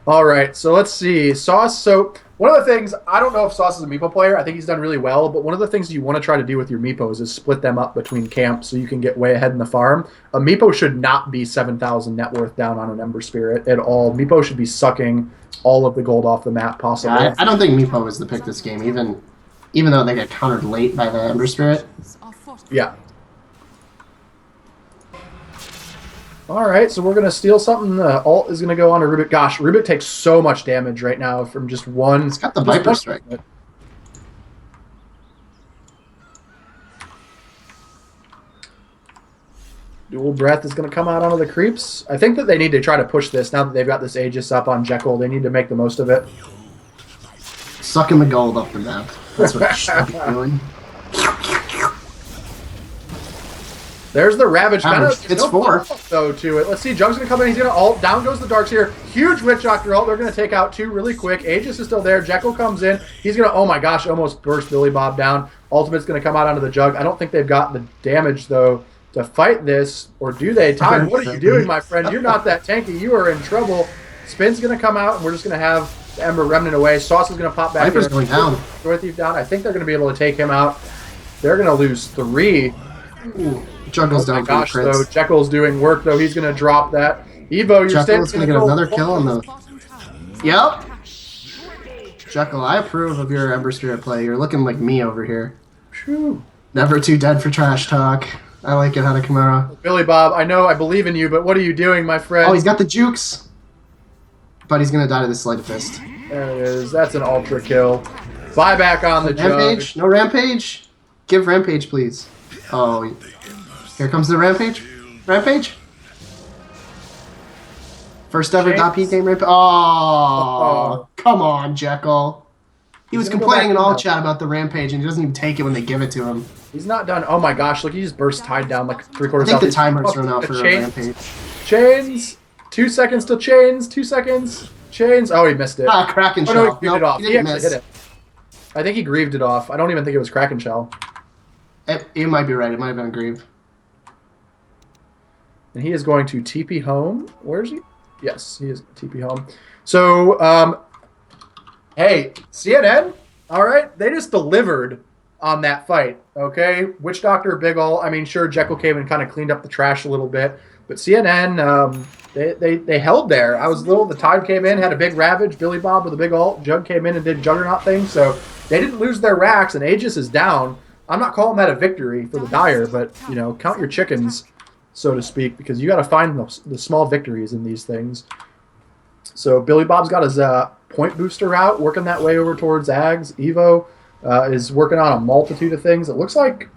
All right, so let's see. Sauce. So one of the things, I don't know if Sauce is a Meepo player. I think he's done really well, but one of the things you want to try to do with your Meepos is split them up between camps so you can get way ahead in the farm. A Meepo should not be 7,000 net worth down on an Ember Spirit at all. Meepo should be sucking all of the gold off the map possible. Yeah, I don't think Meepo is the pick this game, even though they get countered late by the Ember Spirit. Yeah. All right, so we're going to steal something. Alt is going to go on to Rubik. Gosh, Rubik takes so much damage right now from just one. It's got the Viper Strike. Dual Breath is going to come out onto the creeps. I think that they need to try to push this now that they've got this Aegis up on Jekyll. They need to make the most of it. Sucking the gold off the map. That's what they should be doing. There's the Ravage. Kind of, it's 4. Though to it. Let's see. Jug's going to come in. He's going to ult. Down goes the Darks here. Huge Witch Doctor ult. They're going to take out 2 really quick. Aegis is still there. Jekyll comes in. He's going to, oh my gosh, almost burst Billy Bob down. Ultimate's going to come out onto the Jug. I don't think they've got the damage, though, to fight this. Or do they? Tide, what are you doing, my friend? You're not that tanky. You are in trouble. Spin's going to come out, and we're just going to have the Ember Remnant away. Sauce is going to pop back. Viper's going down. Joy Thief down. I think they're going to be able to take him out. They're going to lose 3. Ooh. Juggle's down gosh, for the though. Jekyll's doing work, though. He's going to drop that. Evo, you're Jekyll's going to get another kill on the... Yep. Jekyll, I approve of your Ember Spirit play. You're looking like me over here. Whew. Never too dead for trash talk. I like it, Hanakamura. Billy Bob, I know I believe in you, but what are you doing, my friend? Oh, he's got the jukes. But he's going to die to the Sleight of Fist. There it is. That's an ultra kill. Buyback on the Rampage? Jug. No Rampage? Give Rampage, please. Oh, here comes the Rampage. Rampage? First ever DotP game Rampage. Oh, come on, Jekyll. He was complaining in all chat about the Rampage, and he doesn't even take it when they give it to him. He's not done. Oh my gosh, look, he just burst Tide down like 3/4 I think the timer's run out for a Rampage. Chains. 2 seconds till chains. 2 seconds. Chains. Oh, he missed it. Ah, Kraken Oh, Shell. no, he grieved it off. He He didn't actually miss. hit it. I think he grieved it off. I don't even think it was Kraken Shell. It might be right. It might have been a Grieve. And he is going to TP home. Where is he? Yes, he is TP home. So, hey, CNN, all right, they just delivered on that fight, okay? Witch Doctor, Big Ol'. I mean, sure, Jekyll came and kind of cleaned up the trash a little bit, but CNN, they held there. I was little. The Tide came in, had a big Ravage. Billy Bob with a big ult. Jug came in and did Juggernaut things, so they didn't lose their racks, and Aegis is down. I'm not calling that a victory for the Dire, but, you know, count your chickens, so to speak, because you got to find the small victories in these things. So Billy Bob's got his point booster route, working that way over towards Ags. Evo is working on a multitude of things. It looks like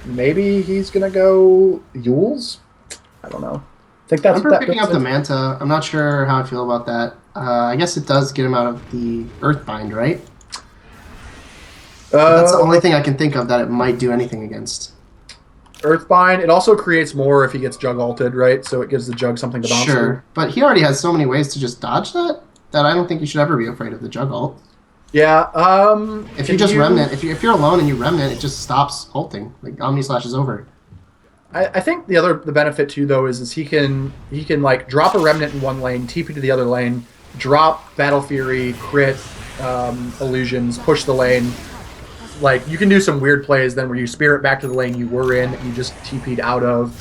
maybe he's going to go Yules. I don't know. I think that's I'm picking up the Manta. I'm not sure how I feel about that. I guess it does get him out of the Earthbind, right? That's the only thing I can think of that it might do anything against. Earthbind. It also creates more if he gets Jug ulted, right? So it gives the Jug something to bounce Sure, through. but he already has so many ways to just dodge that I don't think you should ever be afraid of the Jug ult. Yeah. If you just Remnant, if you're alone and you Remnant, it just stops ulting. Like Omni Slash is over. I think the benefit too though is he can like drop a Remnant in one lane, TP to the other lane, drop Battle Fury, crit, illusions, push the lane. Like, you can do some weird plays then where you spirit back to the lane you were in, you just TP'd out of.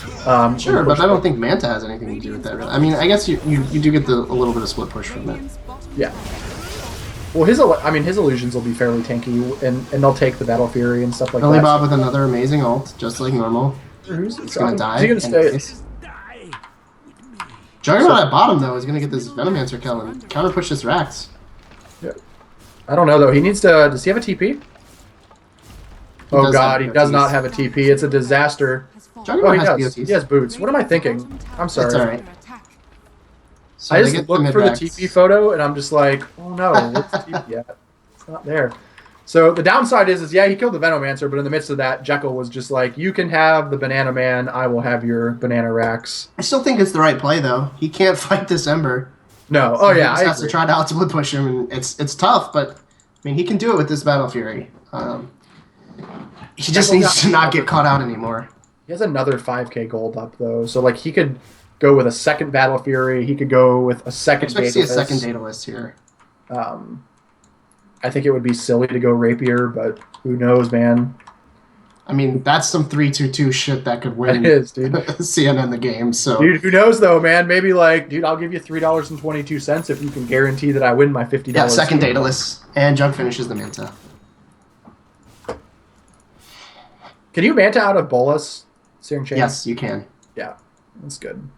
Sure, but I don't think Manta has anything to do with that, really. I mean, I guess you do get a little bit of split push from it. Yeah. Well, his illusions will be fairly tanky, and they'll take the Battle Fury and stuff like Billy that. Bob with another amazing ult, just like normal. It's gonna die. Is he gonna stay? Juggernaut at bottom, though, is gonna get this Venomancer kill and counter push this Rax. Yeah. I don't know, though. He needs to... Does he have a TP? Oh god, he does not have a TP. It's a disaster. Juggernaut has does. BOTs. He has boots. What am I thinking? I'm sorry. It's alright. So I just looked for the TP photo, and I'm just like, oh no, what's the TP at? It's not there. So the downside is yeah, he killed the Venomancer, but in the midst of that, Jekyll was just like, you can have the Banana Man, I will have your Banana Rax. I still think it's the right play, though. He can't fight this Ember. No, oh yeah, he just has to try to out-split push him, and it's tough, but I mean, he can do it with this Battle Fury. He just needs to not get caught out anymore. He has another 5k gold up, though, so like he could go with a second Battle Fury, he could go with a second Daedalus. I expect to see a second Daedalus here. I think it would be silly to go Rapier, but who knows, man. I mean, that's some 3-2-2 shit that could win it is, dude. CNN the game, so... Dude, who knows, though, man? Maybe, like, dude, I'll give you $3.22 if you can guarantee that I win my $50. Yeah, second Daedalus, and Jug finishes the Manta. Can you Manta out of Bolas, Searing Chain? Yes, you can. Yeah, that's good.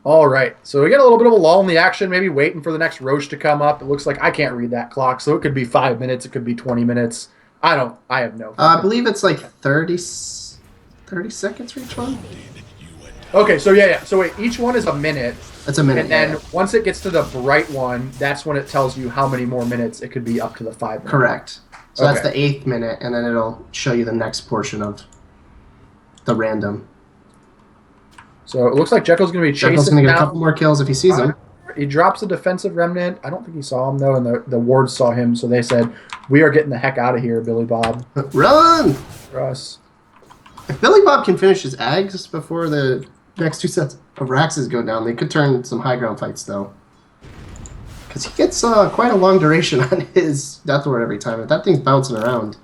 All right, so we get a little bit of a lull in the action, maybe waiting for the next Roche to come up. It looks like I can't read that clock, so it could be 5 minutes, it could be 20 minutes. I have no. I believe it's like 30 seconds for each one. Okay, so yeah. So wait, each one is a minute. It's a minute. And then once it gets to the bright one, that's when it tells you how many more minutes. It could be up to the 5 minutes. Correct. So that's the 8th minute, and then it'll show you the next portion of the random. So it looks like Jekyll's going to be chasing Jekyll's going to get down. a couple more kills if he sees him. He drops a defensive remnant. I don't think he saw him, though, and the wards saw him, so they said, we are getting the heck out of here, Billy Bob. Run! For us. If Billy Bob can finish his Ags before the next 2 sets of Raxes go down, they could turn some high ground fights, though. Because he gets quite a long duration on his Death Lord every time. If that thing's bouncing around.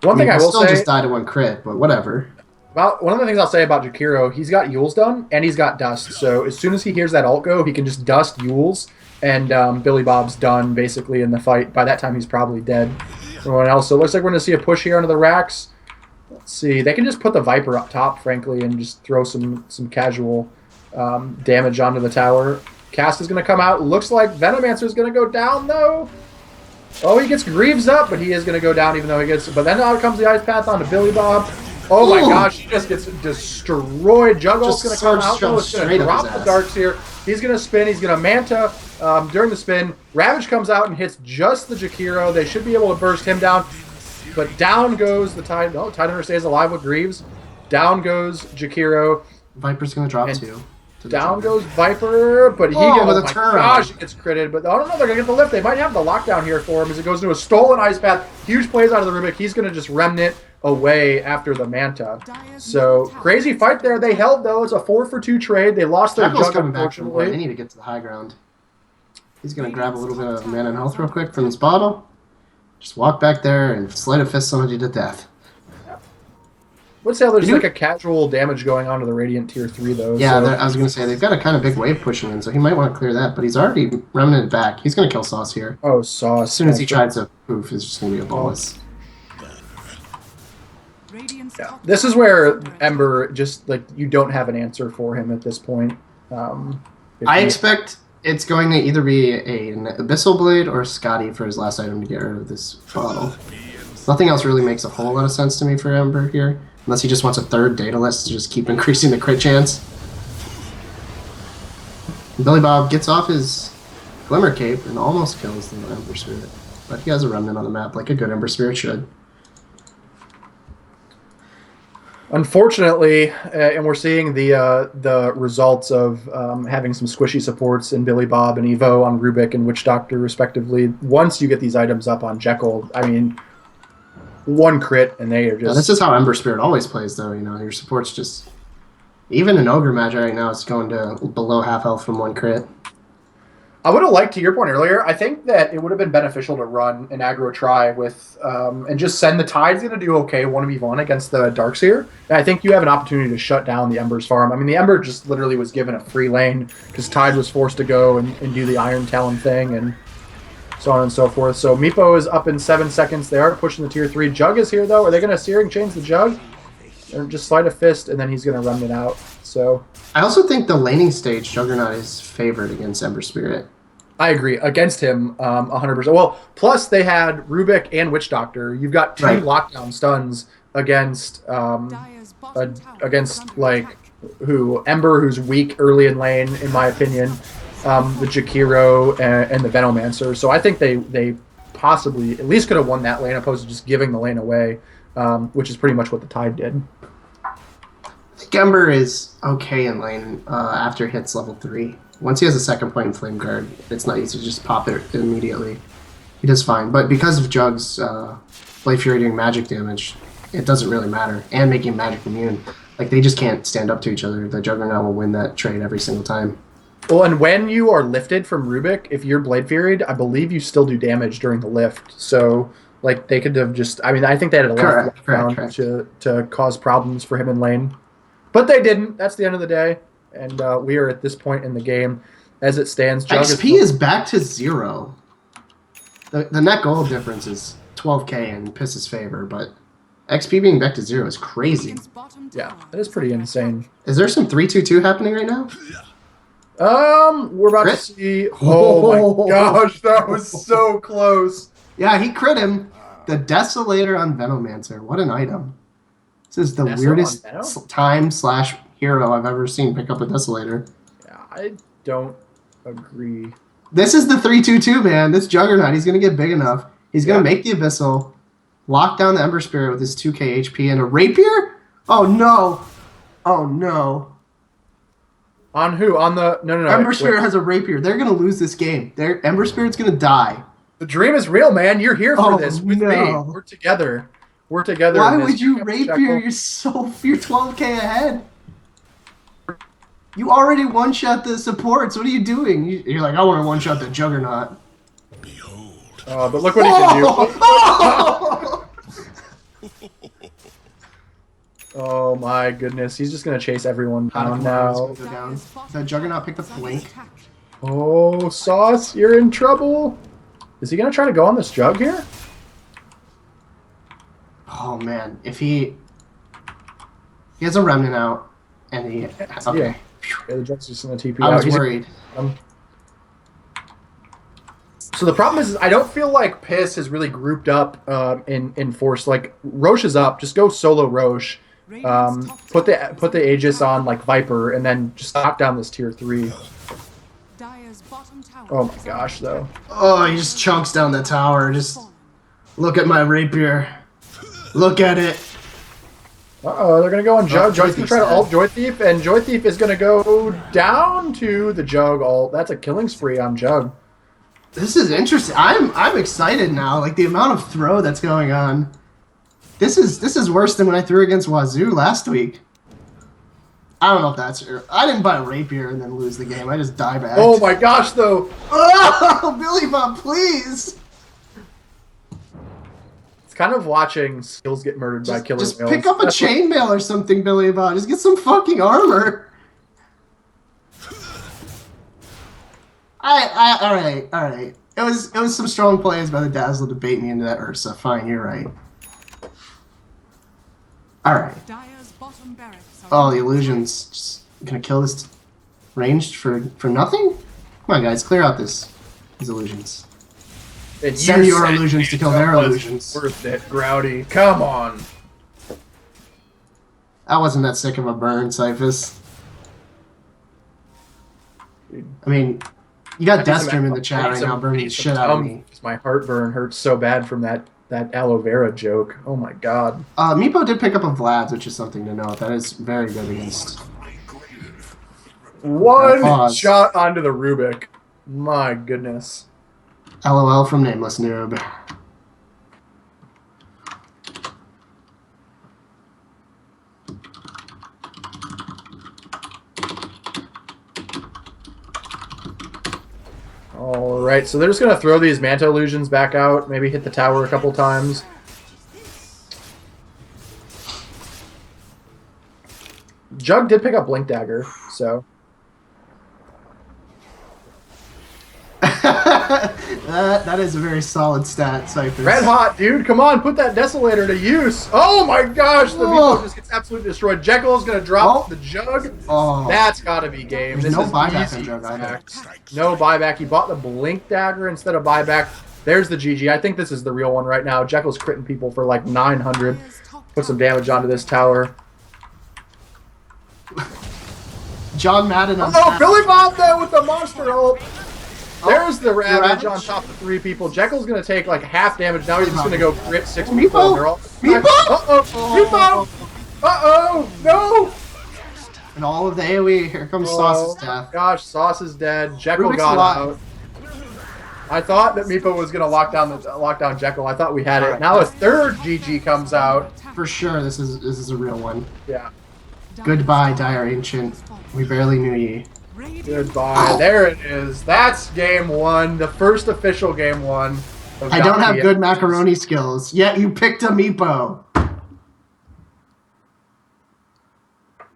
One thing I will say... still just died to 1 crit, but whatever. One of the things I'll say about Jakiro, he's got Yule's done, and he's got Dust. So as soon as he hears that ult go, he can just Dust Yule's, and Billy Bob's done, basically, in the fight. By that time, he's probably dead. Everyone else. So it looks like we're going to see a push here onto the Rax. Let's see. They can just put the Viper up top, frankly, and just throw some casual damage onto the tower. Cast is going to come out. Looks like Venomancer is going to go down, though. Oh, he gets Greaves up, but he is going to go down even though he gets... But then out comes the Ice Path onto Billy Bob. Oh my gosh, he just gets destroyed. Juggle's going to come out, though. It's going to drop the darks here. He's going to spin. He's going to Manta during the spin. Ravage comes out and hits just the Jakiro. They should be able to burst him down. But down goes the Tide. No, Tidehunter stays alive with Greaves. Down goes Jakiro. Viper's going to drop too. Down goes Viper, but he gets gosh, he gets critted. But I don't know, they're going to get the lift. They might have the lockdown here for him as it goes into a stolen Ice Path. Huge plays out of the Rubik. He's going to just Remnant away after the Manta. So, crazy fight there. They held, though. It's a 4-for-2 trade. They lost their Jug, unfortunately. They need to get to the high ground. He's going to grab a little bit of mana and health real quick from this bottle. Just walk back there and sleight of fist somebody to death. Let's say there's like a casual damage going on to the Radiant Tier 3, though. Yeah, so. I was going to say, they've got a kind of big wave pushing in, so he might want to clear that, but he's already remnanted back. He's going to kill Sauce here. Oh, Sauce. As soon as he tries to poof, it's just going to be a bolus. Yeah. This is where Ember just, like, you don't have an answer for him at this point. I expect it's going to either be an Abyssal Blade or Scotty for his last item to get rid of this bottle. Nothing else really makes a whole lot of sense to me for Ember here. Unless he just wants a third Daedalus to just keep increasing the crit chance. Billy Bob gets off his Glimmer Cape and almost kills the Ember Spirit. But he has a remnant on the map like a good Ember Spirit should. Unfortunately, and we're seeing the results of having some squishy supports in Billy Bob and Evo on Rubik and Witch Doctor, respectively. Once you get these items up on Jekyll, I mean... 1 crit and they are just... Yeah, this is how Ember Spirit always plays, though. You know, your supports just Even an ogre match right now is going to below half health from 1 crit. I would have liked, to your point earlier, I think that it would have been beneficial to run an aggro try with, and just send the Tide's going to do okay 1v1 against the Darkseer. And I think you have an opportunity to shut down the Ember's farm. I mean, the Ember just literally was given a free lane because Tide was forced to go and do the Iron Talon thing and so on and so forth. So Meepo is up in 7 seconds. They are pushing the tier 3. Jug is here, though. Are they going to Searing Chains the Jug? Or just Sleight of Fist, and then he's going to run it out. So I also think the laning stage, Juggernaut is favored against Ember Spirit. I agree. Against him, 100%. Well, plus they had Rubik and Witch Doctor. You've got 2 lockdown stuns against like Ember, who's weak early in lane, in my opinion. The Jakiro and the Venomancer. So I think they possibly at least could have won that lane, opposed to just giving the lane away, which is pretty much what the Tide did. I think Ember is okay in lane after he hits level 3. Once he has a 2nd point in Flame Guard, it's not easy to just pop it immediately. He does fine. But because of Jug's Blade Fury doing magic damage, it doesn't really matter. And making magic immune. Like, they just can't stand up to each other. The Juggernaut will win that trade every single time. Well, and when you are lifted from Rubik, if you're Blade Furied, I believe you still do damage during the lift. So, like, they could have just... I mean, I think they had a left round to cause problems for him in lane. But they didn't. That's the end of the day. And we are at this point in the game. As it stands, Jug XP is back to 0. The net gold difference is 12k in Piss's favor, but XP being back to 0 is crazy. Yeah, that is pretty insane. Is there some 3-2-2 happening right now? We're about to see... Oh my gosh, that was so close. Yeah, he crit him. The Desolator on Venomancer. What an item. This is the weirdest time/hero I've ever seen pick up a Desolator. Yeah, I don't agree. This is the 3-2-2, man. This Juggernaut, he's going to get big enough. He's going to make the Abyssal, lock down the Ember Spirit with his 2k HP, and a Rapier? Oh, no. Oh, no. On who? On the... No. Ember Spirit has a Rapier. They're going to lose this game. Ember Spirit's going to die. The dream is real, man. You're here for this with me. We're together. We're together. Why would you Rapier? You're 12k ahead. You already one-shot the supports. What are you doing? You're like, I want to one-shot the Juggernaut. Behold. But look what he can do. Oh my goodness. He's just going to chase everyone down now. That Juggernaut picked up Blink. Oh, Sauce, you're in trouble. Is he going to try to go on this Jug here? Oh, man. If he has a Remnant out, and he... Okay. Yeah, the Jug's just going to TP I out. was worried. So the problem is, I don't feel like Piss has really grouped up in force. Like, Roche is up. Just go solo Roche. Put the Aegis on, like, Viper, and then just knock down this tier 3. Oh my gosh, though. Oh, he just chunks down the tower. Just look at my Rapier. Look at it. Uh-oh, they're going to go on Jug. Jug's going to try to ult Joy Thief, and Joy Thief is going to go down to the Jug ult. That's a killing spree on Jug. This is interesting. I'm excited now. Like, the amount of throw that's going on. This is worse than when I threw against Wazoo last week. I don't know if that's true. I didn't buy a Rapier and then lose the game. I just die back. Oh my gosh, though. Oh, Billy Bob, please. It's kind of watching skills get murdered by killer Just whales. pick up a chainmail or something, Billy Bob. Just get some fucking armor. All right. It was some strong plays by the Dazzle to bait me into that Ursa. Fine, you're right. All right. Oh, the illusion's just gonna kill this ranged for nothing? Come on, guys, clear out these illusions. And send your illusions to kill their illusions. Worth it, Growdy. Come on. That wasn't that sick of a burn, Cyphus. I mean, you got Deathstream in the chat right now burning the shit out of me. My heartburn hurts so bad from that aloe vera joke. Oh my god. Meepo did pick up a Vlad's, which is something to note. That is very good against. One shot onto the Rubik. My goodness. LOL from Nameless Noob. All right, so they're just gonna throw these Manta illusions back out. Maybe hit the tower a couple times. Jug did pick up Blink Dagger, so. that is a very solid stat, Cyphers. Red hot, dude. Come on, put that Desolator to use. Oh my gosh, the Meepo just gets absolutely destroyed. Jekyll is going to drop the Jug. Oh. That's got to be game. There's This no is buyback easy. on Jug either. No buyback. He bought the Blink Dagger instead of buyback. There's the GG. I think this is the real one right now. Jekyll's critting people for like 900. Put some damage onto this tower. John Madden. Oh, Billy Bob there with the monster ult. There's the Ravage on top of 3 people. Jekyll's going to take like half damage. Now he's just going to go crit 6 people. And they're all... Meepo! Uh-oh! Meepo! Uh-oh! No! And all of the AoE. Here comes Sauce's death. Gosh, Sauce is dead. Jekyll Rubik's got alive. out. I thought that Meepo was going to lock down Jekyll. I thought we had it. Now a third GG comes out. For sure, this is a real one. Yeah. Goodbye, Dire Ancient. We barely knew ye. Goodbye. There it is. That's game 1. The first official game 1. Of I don't have DotP. good macaroni skills, yet you picked a Meepo.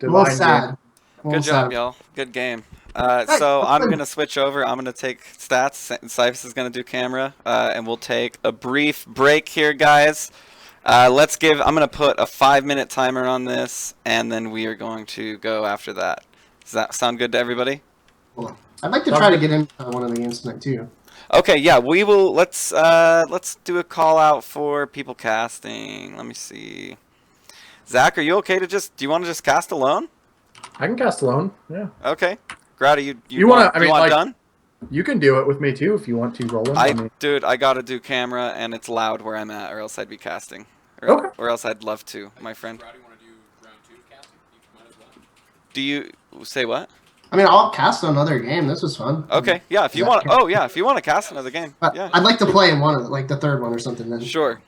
Well, sad. Good job, y'all. Good game. So I'm going to switch over. I'm going to take stats. Cyphus is going to do camera. And we'll take a brief break here, guys. I'm going to put a 5-minute timer on this, and then we are going to go after that. Does that sound good to everybody? Cool. I'd like to try to get in one of the games tonight, too. Okay, yeah, we will. Let's do a call out for people casting. Let me see. Zach, are you okay to do you want to just cast alone? I can cast alone. Yeah. Okay. Grady, You want done? You can do it with me too if you want to, Roland. Dude, I gotta do camera and it's loud where I'm at, or else I'd be casting. Okay. Or else I'd love to, my friend. Grady, want to do round 2 casting? You might as well. Do you say what? I mean, I'll cast another game. This was fun. Okay, yeah. If you want, if you want to cast another game, But yeah. I'd like to play in one of like the third one or something. Then. Sure.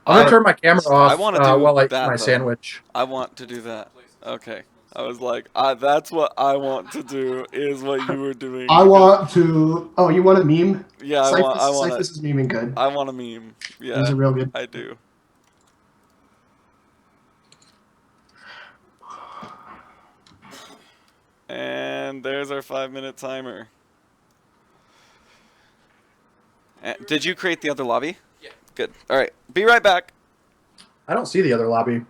I'm gonna turn my camera off I wanna do while I eat that, my though. sandwich. I want to do that. Okay. I was like, that's what I want to do. Is what you were doing. I want to. Oh, you want a meme? Yeah, I want. Cyphus is memeing good. I want a meme. Yeah. Those are real good. I do. And there's our 5-minute timer. Did you create the other lobby? Yeah. Good. All right. Be right back. I don't see the other lobby.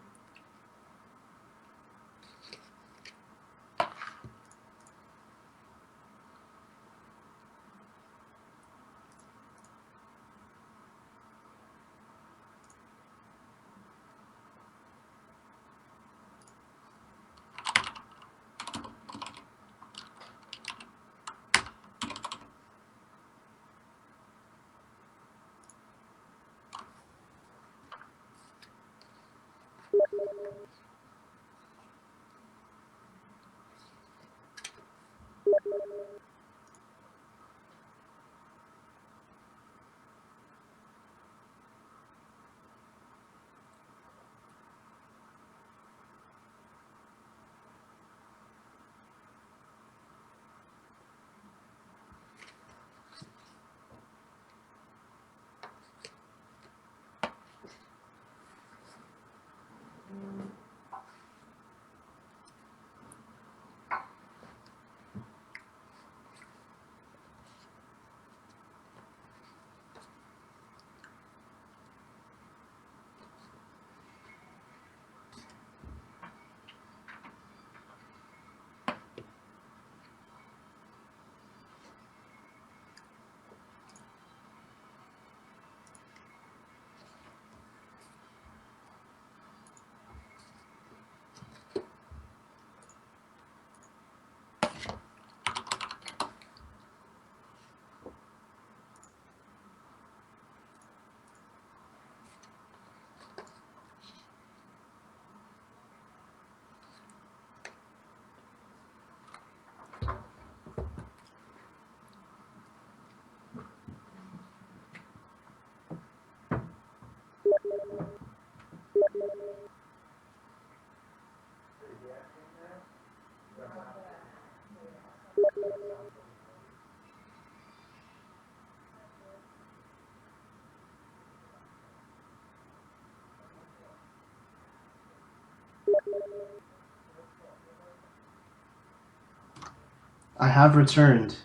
I have returned.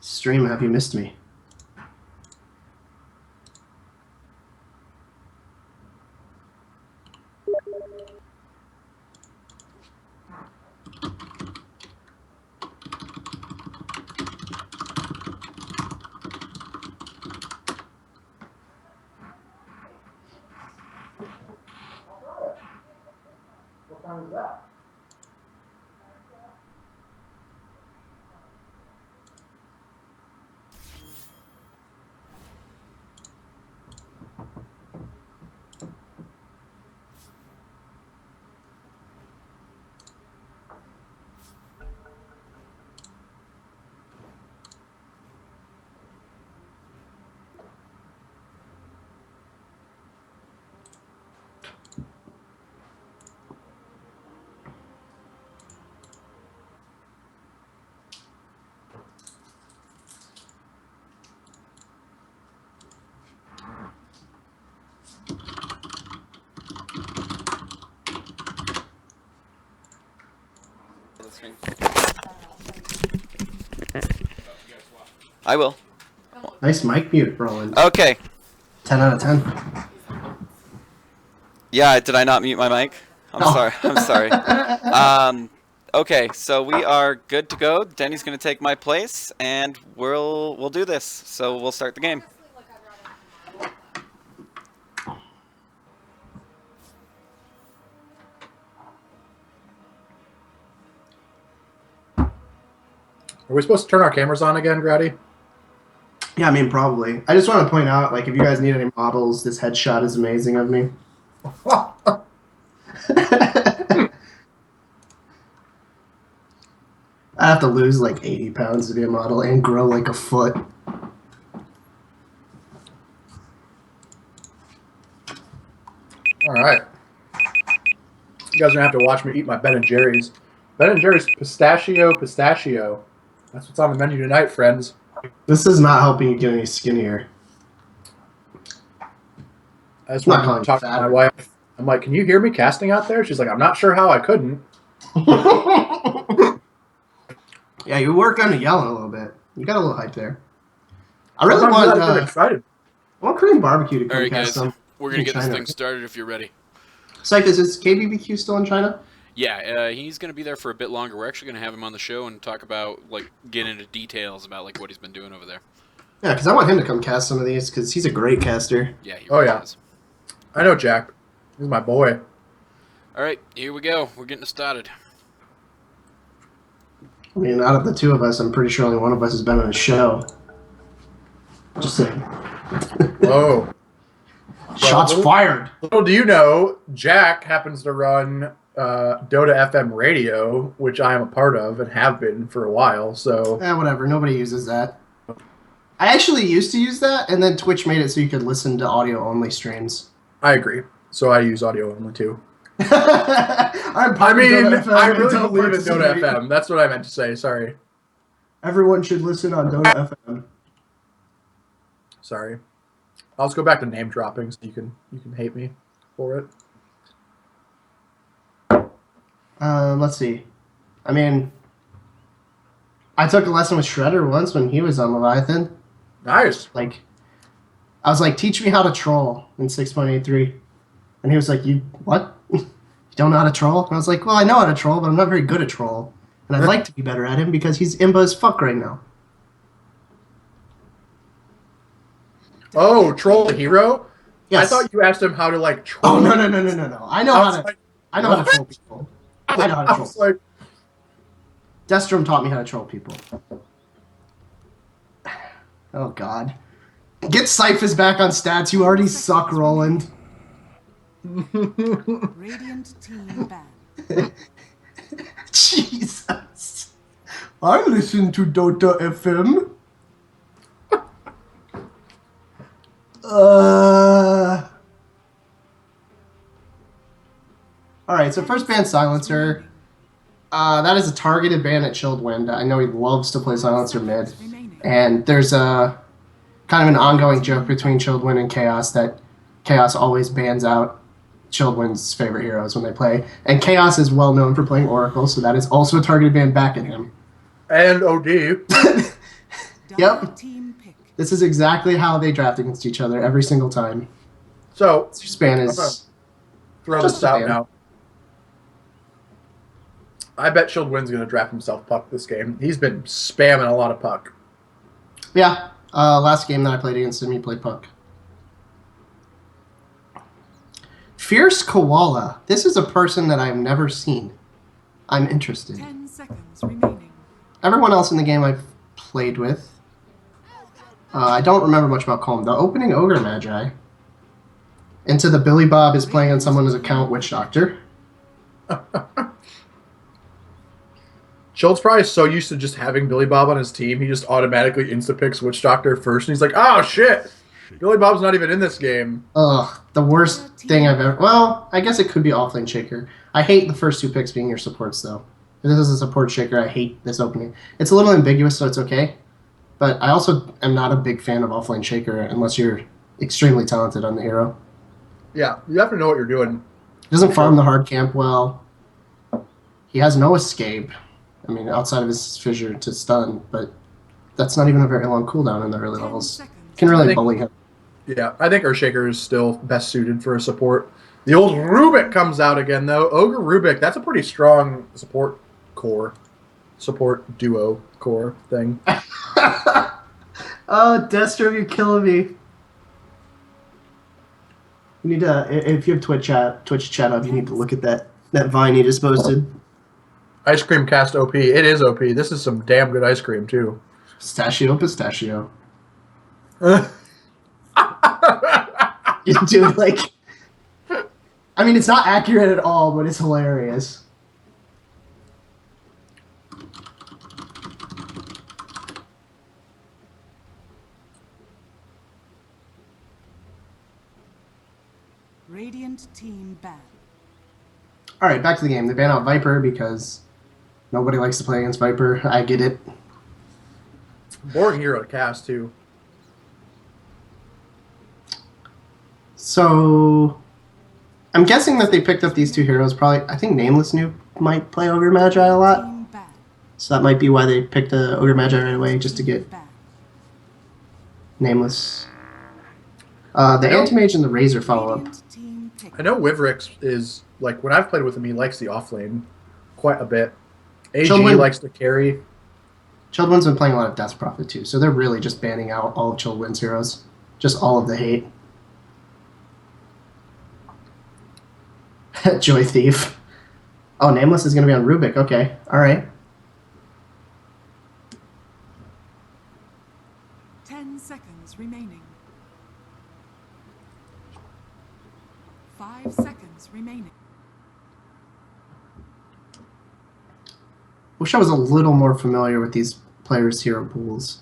Stream, have you missed me? What time is that? I will. Nice mic mute, Roland. Okay. 10 out of 10. Yeah, did I not mute my mic? I'm No. sorry. I'm sorry. Okay, so we are good to go. Denny's gonna take my place, and we'll do this. So we'll start the game. Are we supposed to turn our cameras on again, Grady? Yeah, I mean, probably. I just want to point out, like, if you guys need any models, this headshot is amazing of me. I have to lose like 80 pounds to be a model and grow like a foot. All right. You guys are gonna have to watch me eat my Ben & Jerry's. Ben & Jerry's pistachio. That's what's on the menu tonight, friends. This is not helping you get any skinnier. I just Not want calling to talk you to fat. my wife. I'm like, can you hear me casting out there? She's like, I'm not sure how I couldn't. Yeah, you were kind of yelling a little bit. You got a little hype there. I really Sometimes want, I get excited. I want Korean barbecue to come Alright, cast guys. some. We're going to in get this China. thing started if you're ready. Cyphus, is KBBQ still in China? Yeah, he's going to be there for a bit longer. We're actually going to have him on the show and talk about, like, get into details about, like, what he's been doing over there. Yeah, because I want him to come cast some of these because he's a great caster. Yeah, he Oh, really yeah. is. I know Jack. He's my boy. Alright, here we go. We're getting started. I mean, out of the two of us, I'm pretty sure only one of us has been on a show. Just saying. Whoa. Shots Well, fired. Little do you know, Jack happens to run Dota FM radio, which I am a part of and have been for a while. So Whatever. Nobody uses that. I actually used to use that, and then Twitch made it so you could listen to audio-only streams. I agree. So I use audio only too. I I mean, Dota FM I and really don't believe in Dota participate. FM. That's what I meant to say. Sorry. Everyone should listen on Dota FM. Sorry. I'll just go back to name dropping so you can hate me for it. Let's see. I mean, I took a lesson with Shredder once when he was on Leviathan. Nice. Like, I was like, teach me how to troll in 6.83. And he was like, you, what? You don't know how to troll? And I was like, well, I know how to troll, but I'm not very good at troll. And I'd like to be better at him because he's imba as fuck right now. Oh, troll the hero? Yes. I thought you asked him how to like troll. Oh, no. I know I how was to, like, I know how to what? troll people. I know how to I troll. was like, Destrom taught me how to troll people. Oh, God. Get Cyphus back on stats. You already suck, Roland. Radiant team ban. Jesus. I listen to Dota FM. Alright, so first ban Silencer. That is a targeted ban at Chilled Wind. I know he loves to play Silencer mid. Remaining. And there's a kind of an ongoing joke between Chilled Wind and Chaos that Chaos always bans out Children's favorite heroes when they play. And Chaos is well known for playing Oracle, so that is also a targeted ban back at him. And OD. Yep. Team pick. This is exactly how they draft against each other every single time. So, This ban is throw Just this a out ban. now. I bet Childwin's going to draft himself Puck this game. He's been spamming a lot of Puck. yeah. Last game that I played against him, he played Puck. Fierce Koala. This is a person that I've never seen. I'm interested. 10 seconds remaining. Everyone else in the game I've played with. I don't remember much about Calm. The opening Ogre Magi. Into the Billy Bob is playing on someone's account, Witch Doctor. Schultz probably is so used to just having Billy Bob on his team, he just automatically insta-picks Witch Doctor first, and he's like, oh, shit! Billy Bob's not even in this game. Ugh, the worst thing I've ever... Well, I guess it could be Offlane Shaker. I hate the first two picks being your supports, though. If this is a support Shaker, I hate this opening. It's a little ambiguous, so it's okay. But I also am not a big fan of Offlane Shaker unless you're extremely talented on the hero. Yeah, you have to know what you're doing. He doesn't farm the hard camp well. He has no escape. I mean, outside of his fissure to stun, but that's not even a very long cooldown in the early 10 levels. seconds. Can really think- bully him. Yeah, I think Earthshaker is still best suited for a support. The old Rubik comes out again, though. Ogre Rubik, that's a pretty strong support core. Support duo core thing. Oh, Destro, you're killing me. You need to, if you have Twitch chat up, you need to look at that Vine you just posted. Ice Cream Cast OP. It is OP. This is some damn good ice cream, too. Pistachio. Dude, like, I mean, it's not accurate at all, but it's hilarious. Radiant team ban. All right, back to the game. They ban out Viper because nobody likes to play against Viper. I get it. Boring hero to cast, too. So, I'm guessing that they picked up these two heroes. Probably, I think Nameless Noob might play Ogre Magi a lot. Team ban. So that might be why they picked a Ogre Magi right away, just to get Ban. Nameless. The Anti-Mage and the Razor follow-up. Radiant team pick. I know Wivrix is, like, when I've played with him, he likes the offlane quite a bit. AG Childwin- likes to carry. Childwin's been playing a lot of Death Prophet too, so they're really just banning out all of Childwin's heroes. Just all of the hate. Joy Thief. Oh, Nameless is going to be on Rubik. Okay, alright. 10 seconds remaining. 5 seconds remaining. Wish I was a little more familiar with these players' hero pools.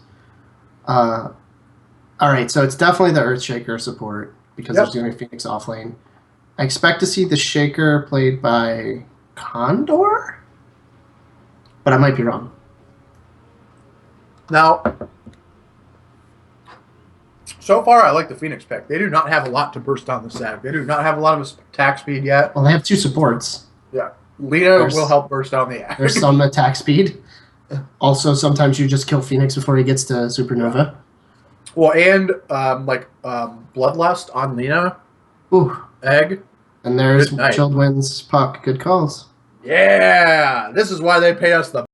Alright, so it's definitely the Earthshaker support, because Yep. there's going to be Phoenix offlane. I expect to see the Shaker played by Condor? But I might be wrong. Now, so far, I like the Phoenix pick. They do not have a lot to burst down the sack. They do not have a lot of attack speed yet. Well, they have two supports. Yeah. Lena There's- will help burst down the axe. There's some attack speed. Also, sometimes you just kill Phoenix before he gets to Supernova. Well, and Bloodlust on Lena. Ooh. Egg. And there's Good night. Childwin's Puck. Good calls. Yeah. This is why they pay us the